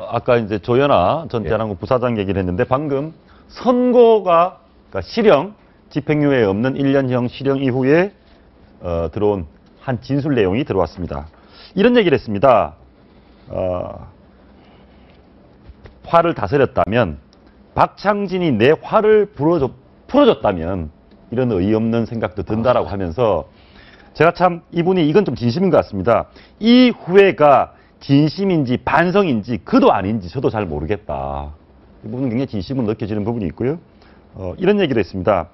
아까 이제 조현아 전 대한항공 부사장 얘기를 했는데 방금 선고가 그러니까 실형 집행유예 없는 1년형 실형 이후에 들어온 한 진술 내용이 들어왔습니다. 이런 얘기를 했습니다. 화를 다스렸다면 박창진이 내 화를 풀어줬다면 이런 어이없는 생각도 든다라고 하면서 제가 참 이분이 이건 좀 진심인 것 같습니다. 이 후회가 진심인지 반성인지 그도 아닌지 저도 잘 모르겠다. 이 부분은 굉장히 진심으로 느껴지는 부분이 있고요. 이런 얘기를 했습니다.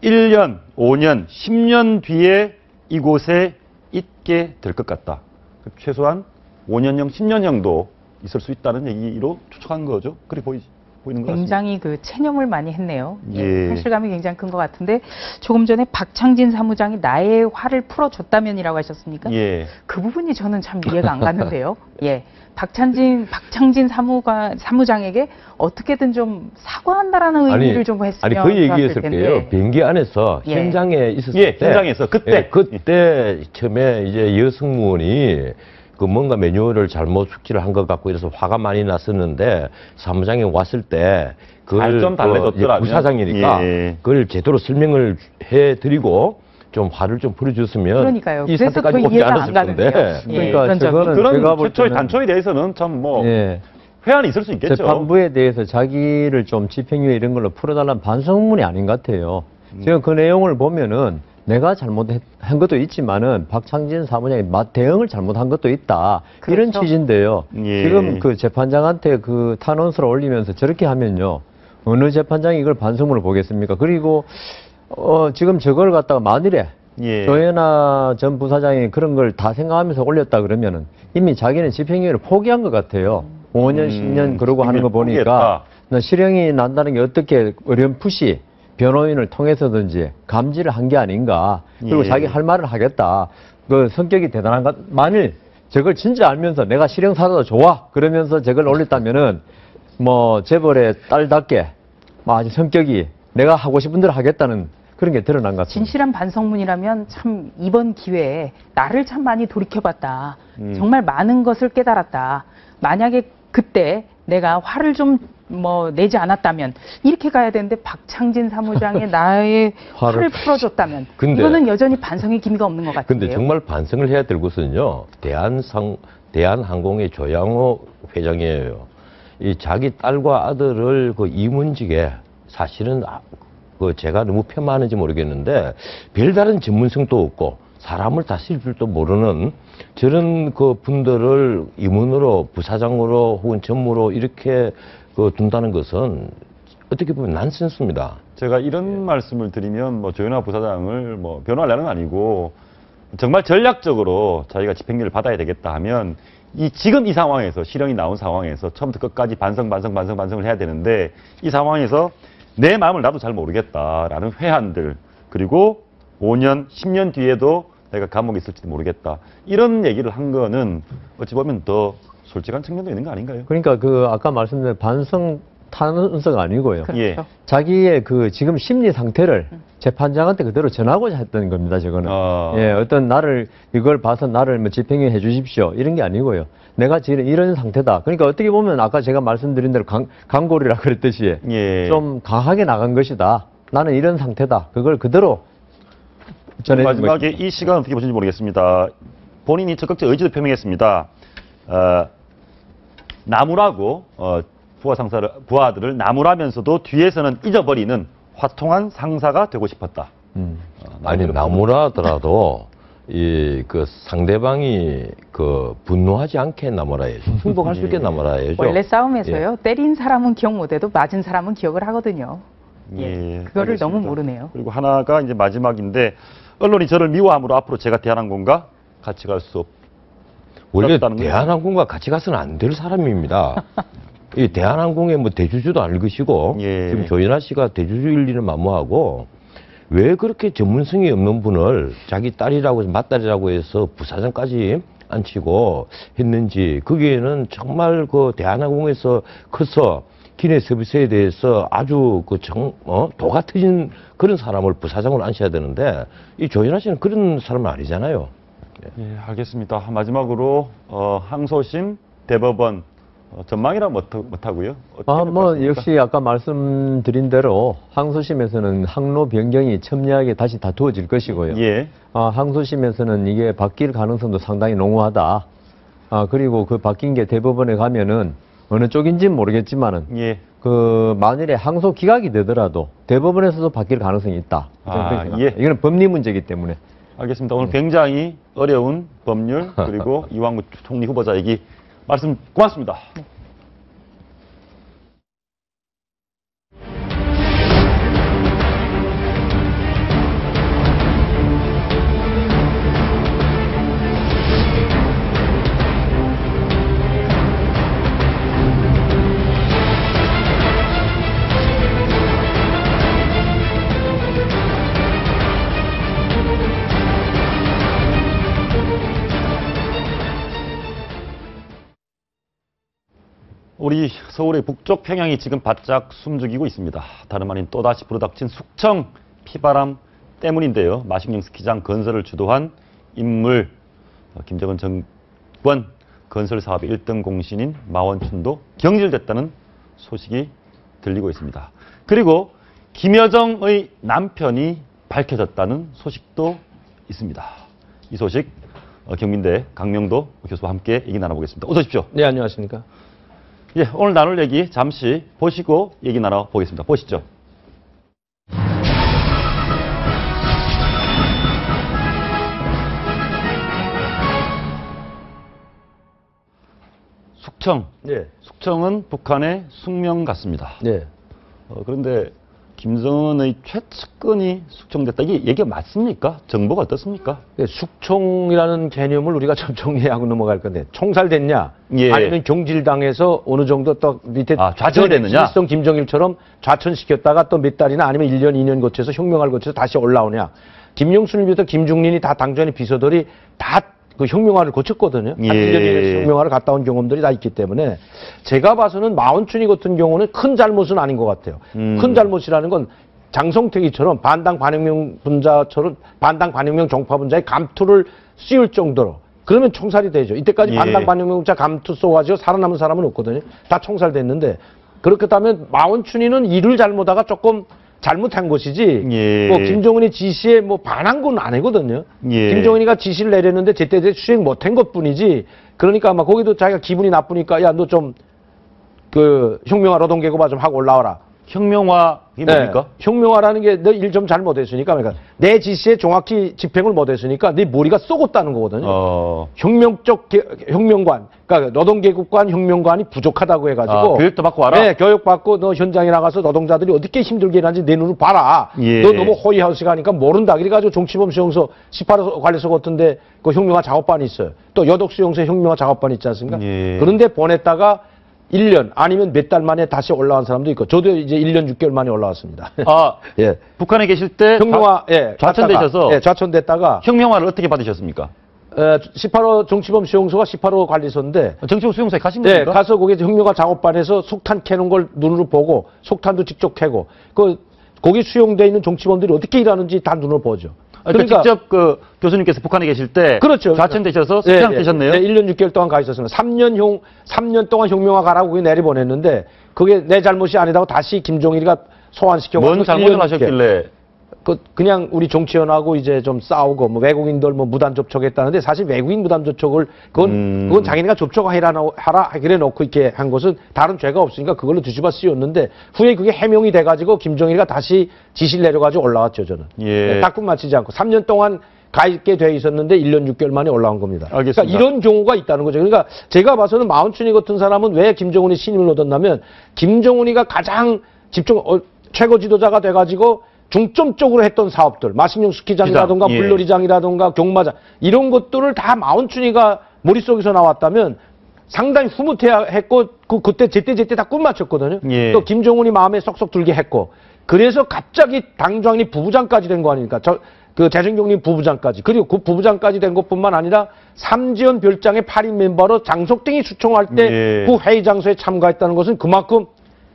1년, 5년, 10년 뒤에 이곳에 있게 될 것 같다. 최소한 5년형, 10년형도 있을 수 있다는 얘기로 추측한 거죠. 그래 보이는 것 같습니다. 굉장히 그 체념을 많이 했네요. 현실감이 굉장히 큰 것 같은데 조금 전에 박창진 사무장이 나의 화를 풀어줬다면이라고 하셨습니까? 그 부분이 저는 참 이해가 안 가는데요. 박창진 사무장에게 어떻게든 좀 사과한다라는 의미를 좀 했으면 그 얘기했을 거예요. 비행기 안에서 현장에 있었을 때, 현장에서 그때 처음에 이제 여승무원이 뭔가 매뉴얼을 잘못 숙지를 한 것 같고 이래서 화가 많이 났었는데 사무장이 왔을 때 그걸 좀 달래줬더라면 부사장이니까 그걸 제대로 설명을 해드리고 좀 화를 좀 풀어줬으면 그러니까요. 이 사태까지 오지 않았을 건데. 그러니까 저거는 그런 제가 볼 최초의 때는 단초에 대해서는 참 회한이 있을 수 있겠죠. 재판부에 대해서 자기를 좀 집행유예 이런 걸로 풀어달라는 반성문이 아닌 것 같아요. 지금 그 내용을 보면은 내가 잘못한 것도 있지만은 박창진 사무장이 대응을 잘못한 것도 있다. 이런 취지인데요. 지금 그 재판장한테 그 탄원서를 올리면서 저렇게 하면요. 어느 재판장이 이걸 반성문을 보겠습니까? 그리고 지금 저걸 갖다가 만일에 조현아 전 부사장이 그런 걸 다 생각하면서 올렸다 그러면은 이미 자기는 집행유예를 포기한 것 같아요. 5년, 10년 그러고 하는 거 보니까 실형이 난다는 게 어떻게 어렴풋이 변호인을 통해서든지 감지를 한 게 아닌가. 그리고 자기 할 말을 하겠다. 그 성격이 대단한 것. 만일 저걸 진짜 알면서 내가 실형 살아도 좋아. 그러면서 저걸 올렸다면은 재벌의 딸답게 아주 성격이 내가 하고 싶은 대로 하겠다는 그런 게 드러난 것 같습니다. 진실한 반성문이라면 참 이번 기회에 나를 참 많이 돌이켜봤다. 정말 많은 것을 깨달았다. 만약에 그때 내가 화를 좀 내지 않았다면 이렇게 가야 되는데 박창진 사무장의 나의 화를 풀어줬다면 이거는 여전히 반성의 기미가 없는 것 같은데요. 근데 정말 반성을 해야 될 것은요. 대한항공의 조양호 회장이에요. 이 자기 딸과 아들을 이문직에 사실은 제가 너무 폄하하는지 모르겠는데 별다른 전문성도 없고 사람을 다스릴 줄도 모르는 저런 분들을 임원으로 부사장으로 혹은 전무로 이렇게 둔다는 것은 어떻게 보면 난센스입니다. 제가 이런 말씀을 드리면 조현아 부사장을 변호하려는 건 아니고 정말 전략적으로 자기가 집행유예를 받아야 되겠다 하면 지금 이 상황에서 실형이 나온 상황에서 처음부터 끝까지 반성을 해야 되는데 이 상황에서 내 마음을 나도 잘 모르겠다라는 회한들 그리고 5년, 10년 뒤에도 내가 감옥에 있을지도 모르겠다. 이런 얘기를 한 거는 어찌 보면 더 솔직한 측면도 있는 거 아닌가요? 그러니까 아까 말씀드린 반성 탄원서가 아니고요. 그렇죠. 자기의 지금 심리 상태를 재판장한테 그대로 전하고자 했던 겁니다, 저거는. 어떤 이걸 봐서 나를 집행유예 해 주십시오. 이런 게 아니고요. 내가 지금 이런 상태다. 그러니까 어떻게 보면 아까 제가 말씀드린 대로 강골이라 그랬듯이 좀 강하게 나간 것이다. 나는 이런 상태다. 그걸 그대로 마지막에 이 시간 어떻게 보시는지 모르겠습니다. 본인이 적극적 의지도 표명했습니다. 나무라고 부하들을 나무라면서도 뒤에서는 잊어버리는 화통한 상사가 되고 싶었다. 아니 나무라더라도 상대방이 분노하지 않게 나무라야죠. 승복할 수 있게 나무라야죠. 원래 싸움에서요. 때린 사람은 기억 못해도 맞은 사람은 기억을 하거든요. 그거를 알겠습니다. 너무 모르네요. 그리고 하나가 이제 마지막인데 언론이 저를 미워함으로 앞으로 제가 대한항공과 같이 갈 수 원래 없다는 거죠. 대한항공과 같이 가서는 안 될 사람입니다. 이 대한항공의 뭐 대주주도 아닐 것이고 예. 지금 조인하 씨가 대주주일 리는 만무하고 왜 그렇게 전문성이 없는 분을 자기 딸이라고 해서 맏딸이라고 해서 부사장까지 앉히고 했는지 거기에는 정말 그 대한항공에서 커서 기내 서비스에 대해서 아주 도가 터진 그런 사람을 부사장으로 앉혀야 되는데 이 조인하 씨는 그런 사람은 아니잖아요. 예, 알겠습니다. 마지막으로 항소심, 대법원 전망이라 못하고요. 역시 아까 말씀드린 대로 항소심에서는 항로 변경이 첨예하게 다시 다투어질 것이고요. 예. 항소심에서는 이게 바뀔 가능성도 상당히 농후하다. 그리고 그 바뀐 게 대법원에 가면은 어느 쪽인지는 모르겠지만은 예. 만일에 항소 기각이 되더라도 대법원에서도 바뀔 가능성이 있다. 예. 이거는 법리 문제이기 때문에. 알겠습니다. 오늘 굉장히 어려운 법률 그리고 이완구 총리 후보자 얘기 말씀 고맙습니다. 우리 서울의 북쪽 평양이 지금 바짝 숨죽이고 있습니다. 다름 아닌 또다시 불어닥친 숙청 피바람 때문인데요. 마식령 스키장 건설을 주도한 인물 김정은 정권 건설 사업의 1등 공신인 마원춘도 경질됐다는 소식이 들리고 있습니다. 그리고 김여정의 남편이 밝혀졌다는 소식도 있습니다. 이 소식 경민대 강명도 교수와 함께 얘기 나눠보겠습니다. 어서 오십시오. 네, 안녕하십니까. 예, 오늘 나눌 얘기 잠시 보시고 얘기 나눠보겠습니다. 보시죠. 숙청. 네. 숙청은 북한의 숙명 같습니다. 네. 그런데 김정은의 최측근이 숙청됐다. 이게 얘기가 맞습니까? 정보가 어떻습니까? 네, 숙청이라는 개념을 우리가 좀 정리하고 넘어갈 건데, 총살됐냐? 예. 아니면 경질당해서 어느 정도 또 밑에 좌천이 됐느냐? 일성 김정일처럼 좌천시켰다가 또 몇 달이나 아니면 1년, 2년 거쳐서 혁명을 거쳐서 다시 올라오냐? 김영순을 비롯해 김중린이 다 당전의 비서들이 다 그 혁명화를 거쳤거든요. 한 1년, 2년에서 혁명화를 갔다 온 경험들이 다 있기 때문에 제가 봐서는 마원춘이 같은 경우는 큰 잘못은 아닌 것 같아요. 큰 잘못이라는 건 장성택이처럼 반당 반혁명 분자처럼 반당 반혁명 종파 분자의 감투를 씌울 정도로 그러면 총살이 되죠. 이때까지 예. 반당 반혁명자 감투 쏘가지고 살아남은 사람은 없거든요. 다 총살됐는데 그렇다면 마원춘이는 일을 잘못하다가 조금 잘못한 것이지, 예. 뭐, 김정은이 지시에 뭐 반한 건 아니거든요. 예. 김정은이가 지시를 내렸는데 제때 수행 못한 것 뿐이지, 그러니까 아마 거기도 자기가 기분이 나쁘니까, 야, 너 좀, 혁명화 노동계급화 좀 하고 올라와라. 혁명화, 이게 뭡니까? 네. 혁명화라는 게 너 일 좀 잘못했으니까, 그러니까 내 지시에 정확히 집행을 못했으니까 네 머리가 썩었다는 거거든요. 혁명적 혁명관, 그러니까 노동계급관 혁명관이 부족하다고 해가지고 교육도 받고 와라. 네, 교육받고 너 현장에 나가서 노동자들이 어떻게 힘들게 일하는지 내 눈으로 봐라. 예. 너 너무 호의하우스 가니까 모른다. 그래가지고 정치범 수용소 18호 관리소 같은데 그 혁명화 작업반이 있어요. 또 여독 수용소에 혁명화 작업반이 있지 않습니까? 예. 그런데 보냈다가 1년 아니면 몇 달 만에 다시 올라온 사람도 있고 저도 이제 1년 6개월 만에 올라왔습니다. 예. 북한에 계실 때 혁명화 좌천되셔서 예, 좌천됐다가 혁명화를 어떻게 받으셨습니까? 18호 정치범 수용소가 18호 관리소인데 정치범 수용소에 가신 네, 겁니까? 가서 거기 혁명화 작업반에서 석탄 캐는 걸 눈으로 보고 석탄도 직접 캐고 거기 수용돼 있는 정치범들이 어떻게 일하는지 다 눈으로 보죠. 그러니까 직접 교수님께서 북한에 계실 때 그렇죠. 좌천되셔서 숙청 되셨네요. 네, 1년 6개월 동안 가 있었습니다. 3년 동안 혁명화 가라고 그게 내려보냈는데 그게 내 잘못이 아니라고 다시 김종일이가 소환시켜 뭔 잘못을 하셨길래? 그냥 우리 정치원하고 이제 좀 싸우고 뭐 외국인들 뭐 무단 접촉했다는데 사실 외국인 무단 접촉을 그건 자기네가 접촉하라 그래 놓고 이렇게 한 것은 다른 죄가 없으니까 그걸로 뒤집어 씌웠는데 후에 그게 해명이 돼가지고 김정일이가 다시 지시를 내려가지고 올라왔죠 저는. 예. 네, 딱품 맞히지 않고 3년 동안 가 있게 돼 있었는데 1년 6개월 만에 올라온 겁니다. 알겠습니다. 그러니까 이런 경우가 있다는 거죠. 그러니까 제가 봐서는 마원춘이 같은 사람은 왜 김정은이 신임을 얻었냐면 김정은이가 가장 최고 지도자가 돼가지고 중점적으로 했던 사업들, 마식령 스키장이라든가 예. 물놀이장이라든가 경마장 이런 것들을 다 마운춘이가 머릿속에서 나왔다면 상당히 흐뭇해했고 그때 제때 다 꿈 맞췄거든요. 예. 또 김정은이 마음에 쏙쏙 들게 했고 그래서 갑자기 당장이 부부장까지 된 거 아닙니까? 그 재정경님 부부장까지. 그리고 그 부부장까지 된 것뿐만 아니라 삼지연 별장의 8인 멤버로 장석땡이 수청할 때 예. 그 회의 장소에 참가했다는 것은 그만큼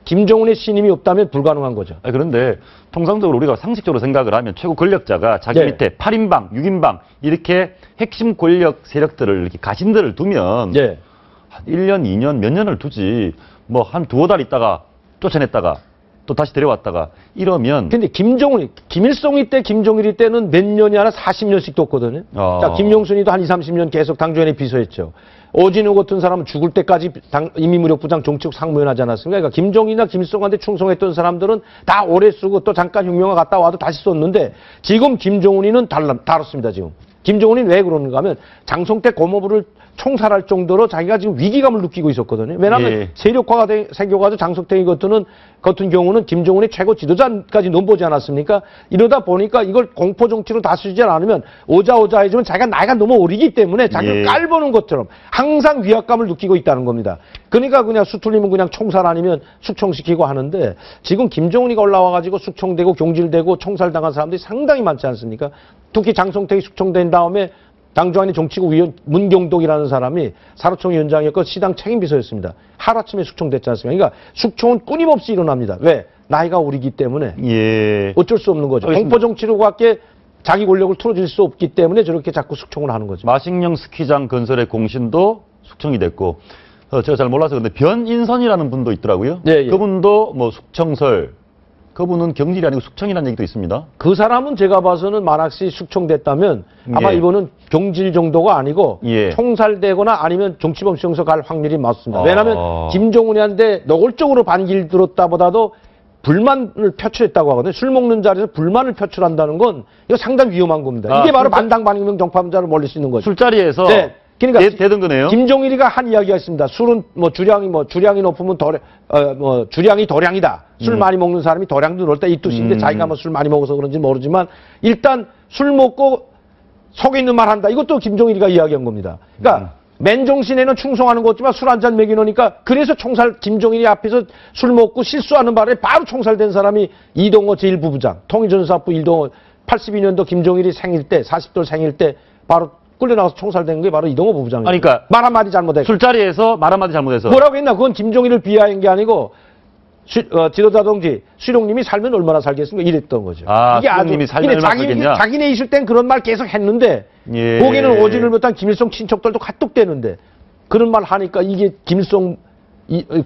김정은의 신임이 없다면 불가능한 거죠. 그런데 통상적으로 우리가 상식적으로 생각을 하면 최고 권력자가 자기 네. 밑에 8인방, 6인방 이렇게 핵심 권력 세력들을 이렇게 가신들을 두면 예. 한 1년, 2년, 몇 년을 두지 뭐 한 두어 달 있다가 쫓아냈다가 또 다시 데려왔다가 이러면 근데 김일성이 때 김정일이 때는 몇 년이 아니라 40년씩 뒀거든요. 자, 김영순이도 한 20, 30년 계속 당정위원회 비서했죠. 오진우 같은 사람은 죽을 때까지 인민무력부장 정치국 상무위원 하지 않았습니까? 그러니까 김정일이나 김일성한테 충성했던 사람들은 다 오래 쓰고 또 잠깐 혁명화 갔다 와도 다시 썼는데 지금 김정은이는 다릅니다, 지금. 김정은이 왜 그러는가 하면 장성택 고모부를 총살할 정도로 자기가 지금 위기감을 느끼고 있었거든요. 왜냐하면 예. 세력화가 생겨가지고 장성택이 같은 경우는 김정은의 최고 지도자까지 넘보지 않았습니까? 이러다 보니까 이걸 공포 정치로 다스리지 않으면 오자오자해지면 자기가 나이가 너무 어리기 때문에 자기를 예. 깔보는 것처럼 항상 위압감을 느끼고 있다는 겁니다. 그러니까 그냥 수틀리면 그냥 총살 아니면 숙청시키고 하는데 지금 김정은이가 올라와가지고 숙청되고 경질되고 총살당한 사람들이 상당히 많지 않습니까? 특히 장성택이 숙청된 다음에 당중앙위 정치국 위원 문경덕이라는 사람이 사로총 위원장이었고 시당 책임비서였습니다. 하루아침에 숙청됐지 않습니까? 그러니까 숙청은 끊임없이 일어납니다. 왜? 나이가 어리기 때문에. 예. 어쩔 수 없는 거죠. 알겠습니다. 공포 정치로밖에 자기 권력을 틀어줄 수 없기 때문에 저렇게 자꾸 숙청을 하는 거죠. 마식령 스키장 건설의 공신도 숙청이 됐고 제가 잘 몰라서 그런데 변인선이라는 분도 있더라고요. 예, 예. 그분도 뭐 숙청설 그분은 경질이 아니고 숙청이라는 얘기도 있습니다. 그 사람은 제가 봐서는 만약시 숙청됐다면 아마 예. 이거는 경질 정도가 아니고 예. 총살되거나 아니면 정치범죄형사 갈 확률이 많습니다. 아. 왜냐하면 김정은이한테 노골적으로 반기를 들었다보다도 불만을 표출했다고 하거든요. 술 먹는 자리에서 불만을 표출한다는 건 이거 상당히 위험한 겁니다. 이게 바로 반당 반익명 정파문자를 몰릴 수 있는 거죠. 술자리에서 네. 그러니까 되던 거네요. 김정일이가 한 이야기가 있습니다. 술은 주량이 높으면 주량이 도량이다. 술 많이 먹는 사람이 도량도 넓다 이 뜻인데 자기가 뭐 술 많이 먹어서 그런지 모르지만 일단 술 먹고 속에 있는 말 한다. 이것도 김정일이가 이야기한 겁니다. 그러니까 맨정신에는 충성하는 거 없지만 술 한 잔 먹이놓으니까 그래서 김정일이 앞에서 술 먹고 실수하는 바람에 바로 총살된 사람이 이동호 제1부부장, 통일전사부 이동호 82년도 김정일이 생일 때 40돌 생일 때 바로 끌려나가서 총살된 게 바로 이동호 부부장이에요. 그러니까 말 한마디 잘못했고. 술자리에서 말 한마디 잘못해서 뭐라고 했나? 그건 김정일을 비하한 게 아니고 지도자 동지 수룡님이 살면 얼마나 살겠습니까? 이랬던 거죠. 아, 수룡님이 살면 얼마나 살겠냐? 자기네 있을 땐 그런 말 계속 했는데 예. 거기는 오진을 못한 김일성 친척들도 카톡대는데 그런 말 하니까 이게 김일성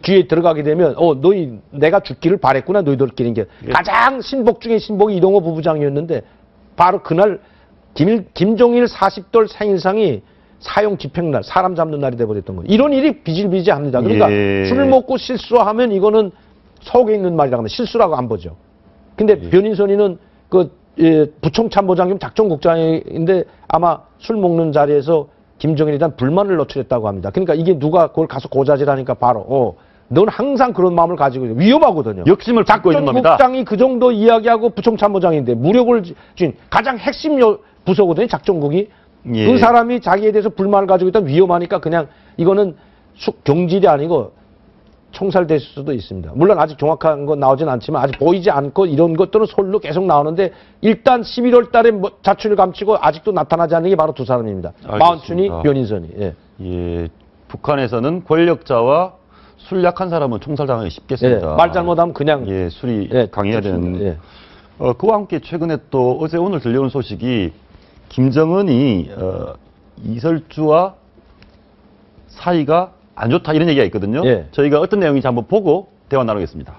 귀에 들어가게 되면 너희 내가 죽기를 바랬구나 너희들끼리 게 예. 가장 신복 중에 신복이 이동호 부부장이었는데 바로 그날 김정일 40돌 생일상이 사형 집행날, 사람 잡는 날이 돼버렸던 거예요. 이런 일이 비질비질합니다. 그러니까 예. 술 먹고 실수하면 이거는 속에 있는 말이라고 합니다. 실수라고 안 보죠. 근데 변인선이는 부총참모장 겸 작전국장인데 아마 술 먹는 자리에서 김정일에 대한 불만을 노출했다고 합니다. 그러니까 이게 누가 그걸 가서 고자질하니까 바로 넌 항상 그런 마음을 가지고 있어. 위험하거든요. 욕심을 품고 있는 겁니다. 작전국장이 그 정도 이야기하고 부총참모장인데 무력을 쥔 가장 핵심 부서거든요. 작전국이. 예. 그 사람이 자기에 대해서 불만을 가지고 있다면 위험하니까 그냥 이거는 경질이 아니고 총살될 수도 있습니다. 물론 아직 정확한 건 나오진 않지만 아직 보이지 않고 이런 것들은 솔로 계속 나오는데 일단 11월 달에 자취를 감추고 아직도 나타나지 않는 게 바로 두 사람입니다. 마운춘이, 변인선이. 예. 예. 북한에서는 권력자와 술 약한 사람은 총살당하기 쉽겠습니다. 예. 말 잘못하면 그냥 술이 강해야 되는. 예. 그와 함께 최근에 또 어제 오늘 들려온 소식이 김정은이 이설주와 사이가 안 좋다 이런 얘기가 있거든요. 예. 저희가 어떤 내용인지 한번 보고 대화 나누겠습니다.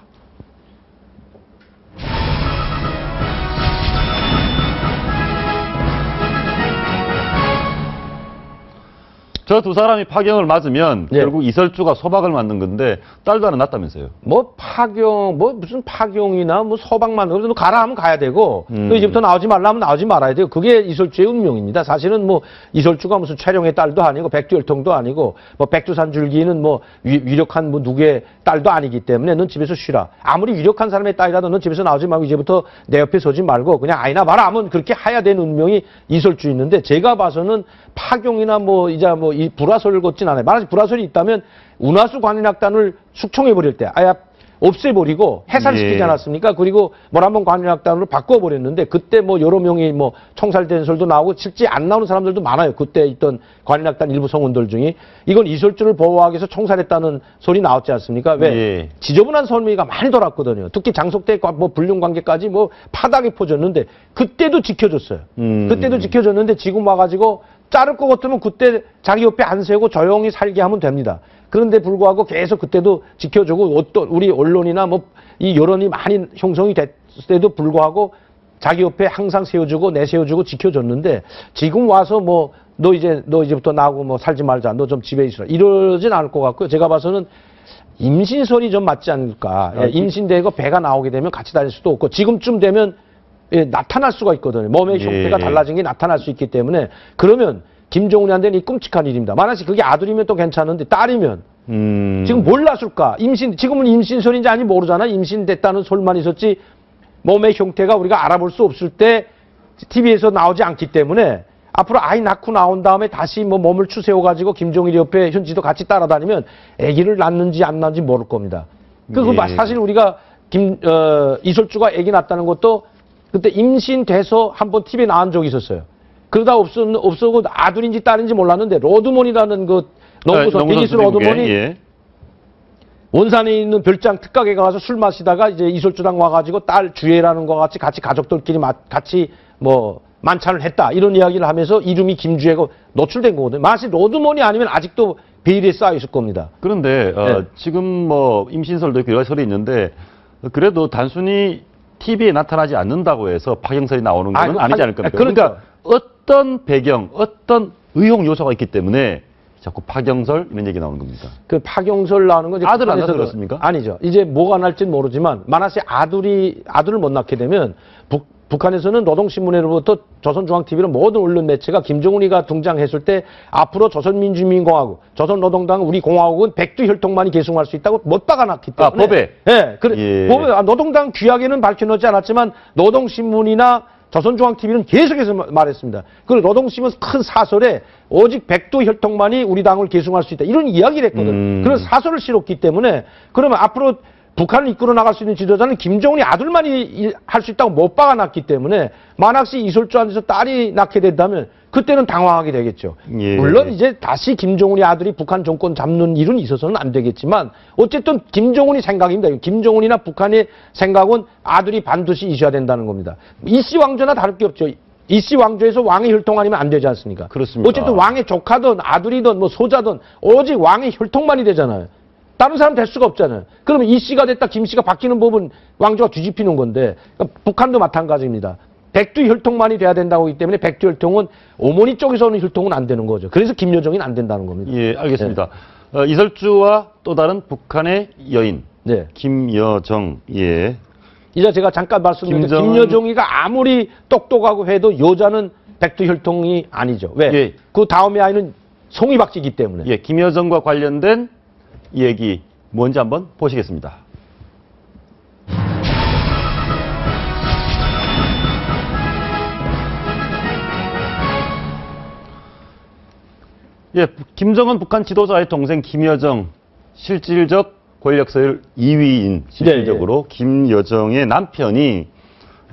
저 두 사람이 파경을 맞으면 예. 결국 이설주가 소박을 맞는 건데 딸도 하나 낳았다면서요. 뭐 파경, 뭐 무슨 파경이나 뭐 서방만, 그래도 가라 하면 가야 되고, 또 이제부터 나오지 말라 하면 나오지 말아야 돼요. 그게 이설주의 운명입니다. 사실은 뭐 이설주가 무슨 최룡의 딸도 아니고 백두혈통도 아니고 뭐 백두산 줄기는 뭐 위력한 뭐 누구의 딸도 아니기 때문에 넌 집에서 쉬라. 아무리 위력한 사람의 딸이라도 넌 집에서 나오지 말고 이제부터 내 옆에 서지 말고 그냥 아이나 봐라 하면 그렇게 해야 되는 운명이 이설주 있는데 제가 봐서는 파경이나 뭐 이제 뭐 이 불화설을 걷진 않아요. 만약 불화설이 있다면 운하수 관현악단을 숙청해버릴 때 아예 없애버리고 해산시키지 예. 않았습니까? 그리고 모란봉 관현악단으로 바꿔버렸는데 그때 뭐 여러 명이 뭐 총살된 설도 나오고 실제 안 나오는 사람들도 많아요. 그때 있던 관현악단 일부 성원들 중에 이건 이설주를 보호하기 위해서 총살했다는 소리 나왔지 않습니까? 왜? 예. 지저분한 설미가 많이 돌았거든요. 특히 장석대 뭐 불륜관계까지 뭐 파닥이 퍼졌는데 그때도 지켜줬어요. 그때도 지켜줬는데 지금 와가지고 자를 것 같으면 그때 자기 옆에 안 세우고 조용히 살게 하면 됩니다. 그런데 불구하고 계속 그때도 지켜주고 어떤 우리 언론이나 뭐 이 여론이 많이 형성이 됐을 때도 불구하고 자기 옆에 항상 세워주고 내세워주고 지켜줬는데 지금 와서 뭐 너 이제부터 나하고 뭐 살지 말자. 너 좀 집에 있으라. 이러진 않을 것 같고요. 제가 봐서는 임신설이 좀 맞지 않을까. 예, 임신되고 배가 나오게 되면 같이 다닐 수도 없고 지금쯤 되면 예, 나타날 수가 있거든요. 몸의 형태가 달라진 게 나타날 수 있기 때문에 그러면 김정은이한테는 이 끔찍한 일입니다. 만약에 그게 아들이면 또 괜찮은데 딸이면 지금 몰랐을까? 지금은 임신설인지 아닌지 모르잖아. 임신됐다는 설만 있었지 몸의 형태가 우리가 알아볼 수 없을 때 TV에서 나오지 않기 때문에 앞으로 아이 낳고 나온 다음에 다시 뭐 몸을 추세워가지고 김정일 옆에 현지도 같이 따라다니면 아기를 낳는지 안 낳는지 모를 겁니다. 사실 우리가 이설주가 아기 낳았다는 것도 그때 임신돼서 한번 TV에 나온 적이 있었어요. 그러다 없어고 아들인지 딸인지 몰랐는데 로드몬이라는 그 농구선 데니스 로드몬이 예. 원산에 있는 별장 특각에 가서 술 마시다가 이제 이설주당 와가지고 딸 주혜라는 거 같이 가족들끼리 같이 뭐 만찬을 했다 이런 이야기를 하면서 이름이 김주혜가 노출된 거거든요. 만약 로드몬이 아니면 아직도 베일에 쌓여 있을 겁니다. 그런데 네. 지금 뭐 임신설도 있고 여러 설이 있는데 그래도 단순히 TV에 나타나지 않는다고 해서 파경설이 나오는 건 아니지 않을 겁니까? 그러니까 어떤 배경, 어떤 의혹 요소가 있기 때문에 자꾸 파경설 이런 얘기 나오는 겁니다. 그 파경설 나오는 건 이제 아들 안 낳아서 그렇습니까? 아니죠. 이제 뭐가 날지는 모르지만 만약에 아들을 못 낳게 되면 북한에서는 노동신문으로부터 조선중앙TV는 모든 언론 매체가 김정은이가 등장했을 때 앞으로 조선민주주의공화국, 조선노동당 우리 공화국은 백두혈통만이 계승할 수 있다고 못 박아놨기 때문에 법에? 네, 법에 노동당 규약에는 밝혀놓지 않았지만 노동신문이나 조선중앙TV는 계속해서 말했습니다. 그 노동신문 큰 사설에 오직 백두혈통만이 우리 당을 계승할 수 있다. 이런 이야기를 했거든. 그런 사설을 실었기 때문에 그러면 앞으로 북한을 이끌어 나갈 수 있는 지도자는 김정은이 아들만이 할 수 있다고 못 박아놨기 때문에 만약에 이설주한테서 딸이 낳게 된다면 그때는 당황하게 되겠죠. 예. 물론 이제 다시 김정은이 아들이 북한 정권 잡는 일은 있어서는 안 되겠지만 어쨌든 김정은이 생각입니다. 김정은이나 북한의 생각은 아들이 반드시 있어야 된다는 겁니다. 이씨 왕조나 다를 게 없죠. 이씨 왕조에서 왕의 혈통 아니면 안 되지 않습니까? 그렇습니다. 어쨌든 왕의 조카든 아들이든 뭐 소자든 오직 왕의 혈통만이 되잖아요. 다른 사람 될 수가 없잖아요. 그러면 이 씨가 됐다 김 씨가 바뀌는 법은 왕조가 뒤집히는 건데 그러니까 북한도 마찬가지입니다. 백두 혈통만이 돼야 된다고 하기 때문에 백두 혈통은 어머니 쪽에서 오는 혈통은 안 되는 거죠. 그래서 김여정이 안 된다는 겁니다. 예, 알겠습니다. 이설주와 또 다른 북한의 여인 네. 김여정. 예. 이제 제가 잠깐 말씀드린 김여정이가 아무리 똑똑하고 해도 여자는 백두 혈통이 아니죠. 왜? 예. 그 다음에 아이는 송이박쥐이기 때문에. 예, 김여정과 관련된 얘기 뭔지 한번 보시겠습니다. 예, 김정은 북한 지도자의 동생 김여정 실질적 권력서열 2위인 실질적으로 김여정의 남편이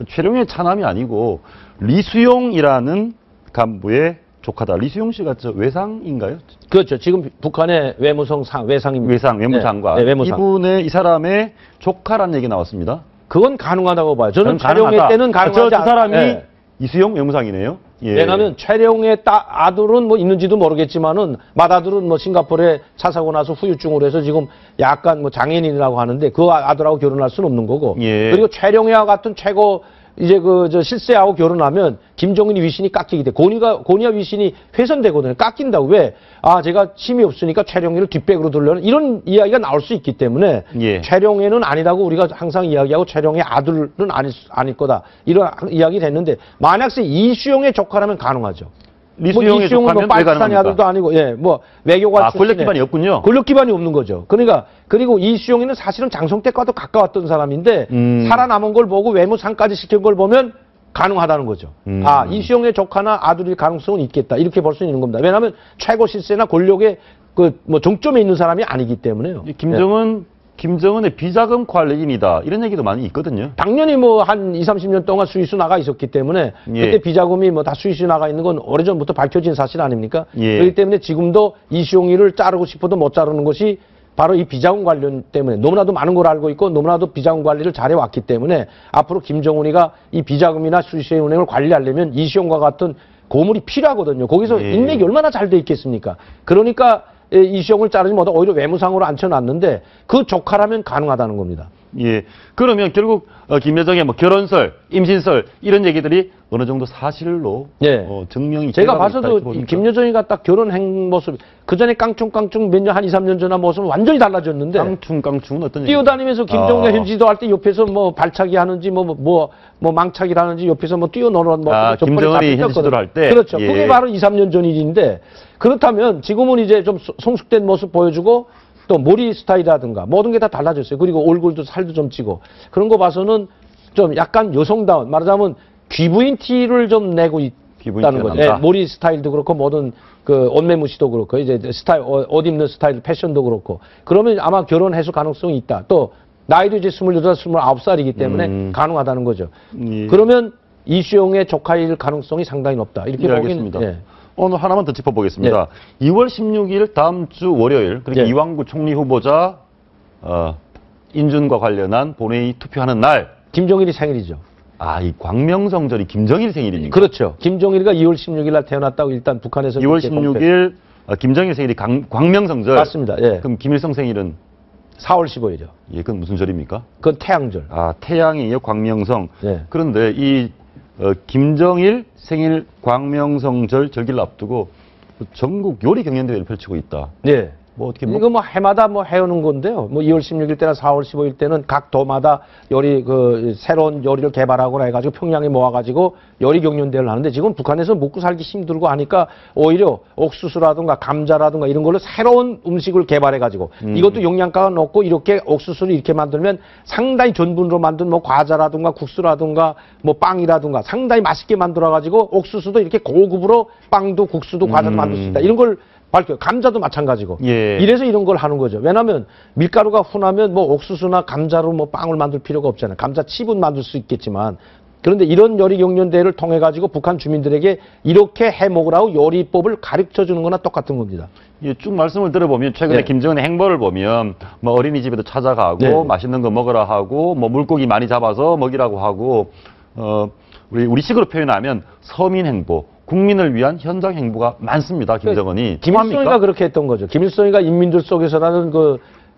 최룡의 차남이 아니고 리수용이라는 간부의 조카다. 리수용 씨가 저 외상인가요? 그렇죠. 지금 북한의 외상입니다. 외무상과 네, 외무상. 이 사람의 조카라는 얘기 나왔습니다. 그건 가능하다고 봐요. 저는 가능하다. 최룡의 때는 가능하지 저 두 사람이 네. 이수용 외무상이네요. 예. 왜냐하면 최룡의 아들은 뭐 있는지도 모르겠지만은 맏아들은 뭐 싱가포르에 차 사고 나서 후유증으로 해서 지금 약간 뭐 장애인이라고 하는데 그 아들하고 결혼할 수는 없는 거고. 예. 그리고 최룡이와 같은 최고 이제 실세하고 결혼하면 김정은이 위신이 깎이게 돼. 고니와 위신이 훼손되거든요. 깎인다고. 왜? 제가 힘이 없으니까 최룡해를 뒷백으로 돌려는 이런 이야기가 나올 수 있기 때문에 최룡해는 아니라고 우리가 항상 이야기하고 최룡해 아들은 아닐 거다. 이런 이야기를 했는데 만약에 이수용의 조카라면 가능하죠. 이수용의 조카면 왜 파키스탄의 아들도 아니고, 외교관 출신에 권력 기반이 없군요. 권력 기반이 없는 거죠. 그러니까 그리고 이수용이는 사실은 장성택과도 가까웠던 사람인데 살아남은 걸 보고 외무상까지 시킨 걸 보면 가능하다는 거죠. 이수용의 조카나 아들일 가능성은 있겠다. 이렇게 볼 수 있는 겁니다. 왜냐하면 최고 실세나 권력의 정점에 있는 사람이 아니기 때문에요. 김정은의 비자금 관리인이다. 이런 얘기도 많이 있거든요. 당연히 한 20, 30년 동안 스위스 나가 있었기 때문에 그때 비자금이 다 스위스 나가 있는 건 오래전부터 밝혀진 사실 아닙니까? 그렇기 때문에 지금도 이수용이를 자르고 싶어도 못 자르는 것이 바로 이 비자금 관련 때문에 너무나도 많은 걸 알고 있고 너무나도 비자금 관리를 잘해왔기 때문에 앞으로 김정은이가 이 비자금이나 스위스의 은행을 관리하려면 이수용과 같은 고물이 필요하거든요. 거기서 인맥이 얼마나 잘 돼 있겠습니까? 그러니까 이수용을 자르지 못하고 오히려 외무상으로 앉혀놨는데 그 조카라면 가능하다는 겁니다. 그러면 결국 김여정의 결혼설, 임신설 이런 얘기들이 어느 정도 사실로 증명이 제가 봐서도 김여정이가 딱 결혼한 모습 그 전에 깡충깡충 몇 년 한 2, 3년 전 모습은 완전히 달라졌는데 깡충깡충은 어떤 뛰어다니면서 김정은과 현지도 할 때 옆에서 발차기 하는지 망차기를 하는지 옆에서 뛰어노는 김정은이 현지도를 할 때 그렇죠. 그게 바로 2, 3년 전 일인데 그렇다면 지금은 이제 좀 성숙된 모습 보여주고 또 머리 스타일이라든가 모든 게 다 달라졌어요. 그리고 얼굴도 살도 좀 찌고 그런 거 봐서는 좀 약간 여성다운 말하자면 귀부인 티를 좀 내고 있다는 거죠. 머리 스타일도 그렇고 모든 옷매무시도 그렇고 이제 스타일 옷 입는 스타일 패션도 그렇고 그러면 아마 결혼해서 가능성이 있다. 또 나이도 이제 28, 29살이기 때문에 가능하다는 거죠. 그러면 이수용의 조카일 가능성이 상당히 높다. 이렇게 보겠습니다. 오늘 하나만 더 짚어보겠습니다. 2월 16일 다음 주 월요일 그러니까 이완구 총리 후보자 인준과 관련한 본회의 투표하는 날 김정일이 생일이죠. 이 광명성절이 김정일 생일입니까? 그렇죠. 김정일이가 2월 16일 날 태어났다고 일단 북한에서 2월 16일 김정일 생일이 광명성절. 맞습니다. 그럼 김일성 생일은 4월 15일이요. 그건 무슨 절입니까? 그건 태양절. 태양이에요, 광명성. 그런데 이 김정일 생일 광명성절 절기를 앞두고 전국 요리 경연대회를 펼치고 있다. 이거 해마다 해오는 건데요. 2월 16일 때나 4월 15일 때는 각 도마다 요리 새로운 요리를 개발하거나 해가지고 평양에 모아가지고 요리 경연대회를 하는데 지금 북한에서 먹고 살기 힘들고 하니까 오히려 옥수수라든가 감자라든가 이런 걸로 새로운 음식을 개발해가지고 이것도 영양가가 높고 이렇게 옥수수를 이렇게 만들면 상당히 전분으로 만든 과자라든가 국수라든가 빵이라든가 상당히 맛있게 만들어가지고 옥수수도 이렇게 고급으로 빵도 국수도 과자도 만들 수 있다. 이런 걸 밝혀요. 감자도 마찬가지고. 이래서 이런 걸 하는 거죠. 왜냐하면 밀가루가 훈하면 옥수수나 감자로 빵을 만들 필요가 없잖아요. 감자칩은 만들 수 있겠지만 그런데 이런 요리 경연대회를 통해 가지고 북한 주민들에게 이렇게 해 먹으라고 요리법을 가르쳐 주는 거나 똑같은 겁니다. 쭉 말씀을 들어보면 최근에 김정은의 행보를 보면 어린이집에도 찾아가고 맛있는 거 먹으라 하고 물고기 많이 잡아서 먹이라고 하고 우리식으로 표현하면 서민 행보, 국민을 위한 현장 행보가 많습니다. 김정은이. 김일성이가 그렇게 했던 거죠. 김일성이가 인민들 속에서라는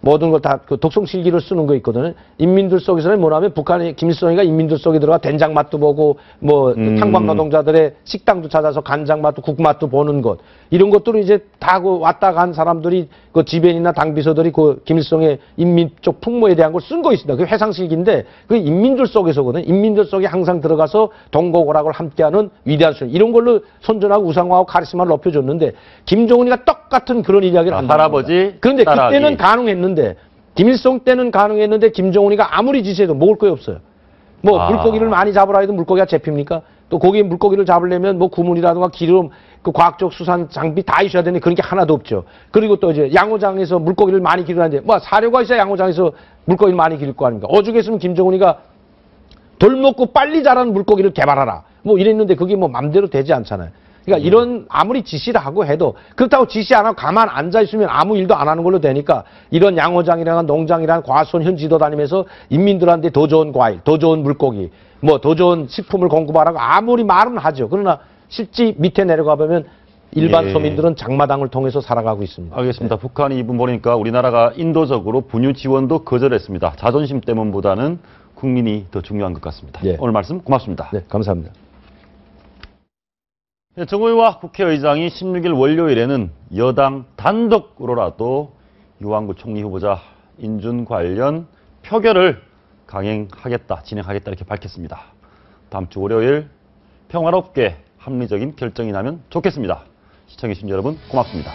모든 걸 다 독성실기를 쓰는 거 있거든요. 인민들 속에서는 뭐냐면 북한의 김일성이가 인민들 속에 들어가 된장 맛도 보고 탄광 노동자들의 식당도 찾아서 간장 맛도 국 맛도 보는 것 이런 것들을 이제 다 왔다 간 사람들이 지배인이나 당비서들이 김일성의 인민 쪽 풍모에 대한 걸 쓴 거 있습니다. 그게 회상실기인데 그게 인민들 속에서거든요. 인민들 속에 항상 들어가서 동고고락을 함께하는 위대한 술 이런 걸로 선전하고 우상화하고 카리스마를 높여줬는데 김정은이가 똑같은 그런 이야기를 한다. 할아버지. 그런데 그때는 가능했는데. 김일성 때는 가능했는데 김정은이가 아무리 지시해도 먹을 거 없어요. 물고기를 많이 잡으라 해도 물고기가 잡힙니까? 또 거기에 물고기를 잡으려면 구물이라든가 기름, 과학적 수산 장비 다 있어야 되는데 그런 게 하나도 없죠. 그리고 또 이제 양호장에서 물고기를 많이 기르는데 사료가 있어야 양호장에서 물고기를 많이 기를 거 아닙니까? 오죽했으면 김정은이가 덜 먹고 빨리 자라는 물고기를 개발하라. 이랬는데 그게 맘대로 되지 않잖아요. 그러니까 이런 아무리 지시를 하고 해도 그렇다고 지시 안 하고 가만 앉아 있으면 아무 일도 안 하는 걸로 되니까 이런 양호장이랑 농장이랑 과수원 현지도 다니면서 인민들한테 더 좋은 과일, 더 좋은 물고기, 더 좋은 식품을 공급하라고 아무리 말은 하죠. 그러나 실제 밑에 내려가 보면 일반 서민들은 장마당을 통해서 살아가고 있습니다. 알겠습니다. 북한이 이분 보니까 우리나라가 인도적으로 분유 지원도 거절했습니다. 자존심 때문보다는 국민이 더 중요한 것 같습니다. 예. 오늘 말씀 고맙습니다. 네, 감사합니다. 네, 정의와 국회의장이 16일 월요일에는 여당 단독으로라도 유한구 총리 후보자 인준 관련 표결을 진행하겠다 이렇게 밝혔습니다. 다음 주 월요일 평화롭게 합리적인 결정이 나면 좋겠습니다. 시청해주신 여러분 고맙습니다.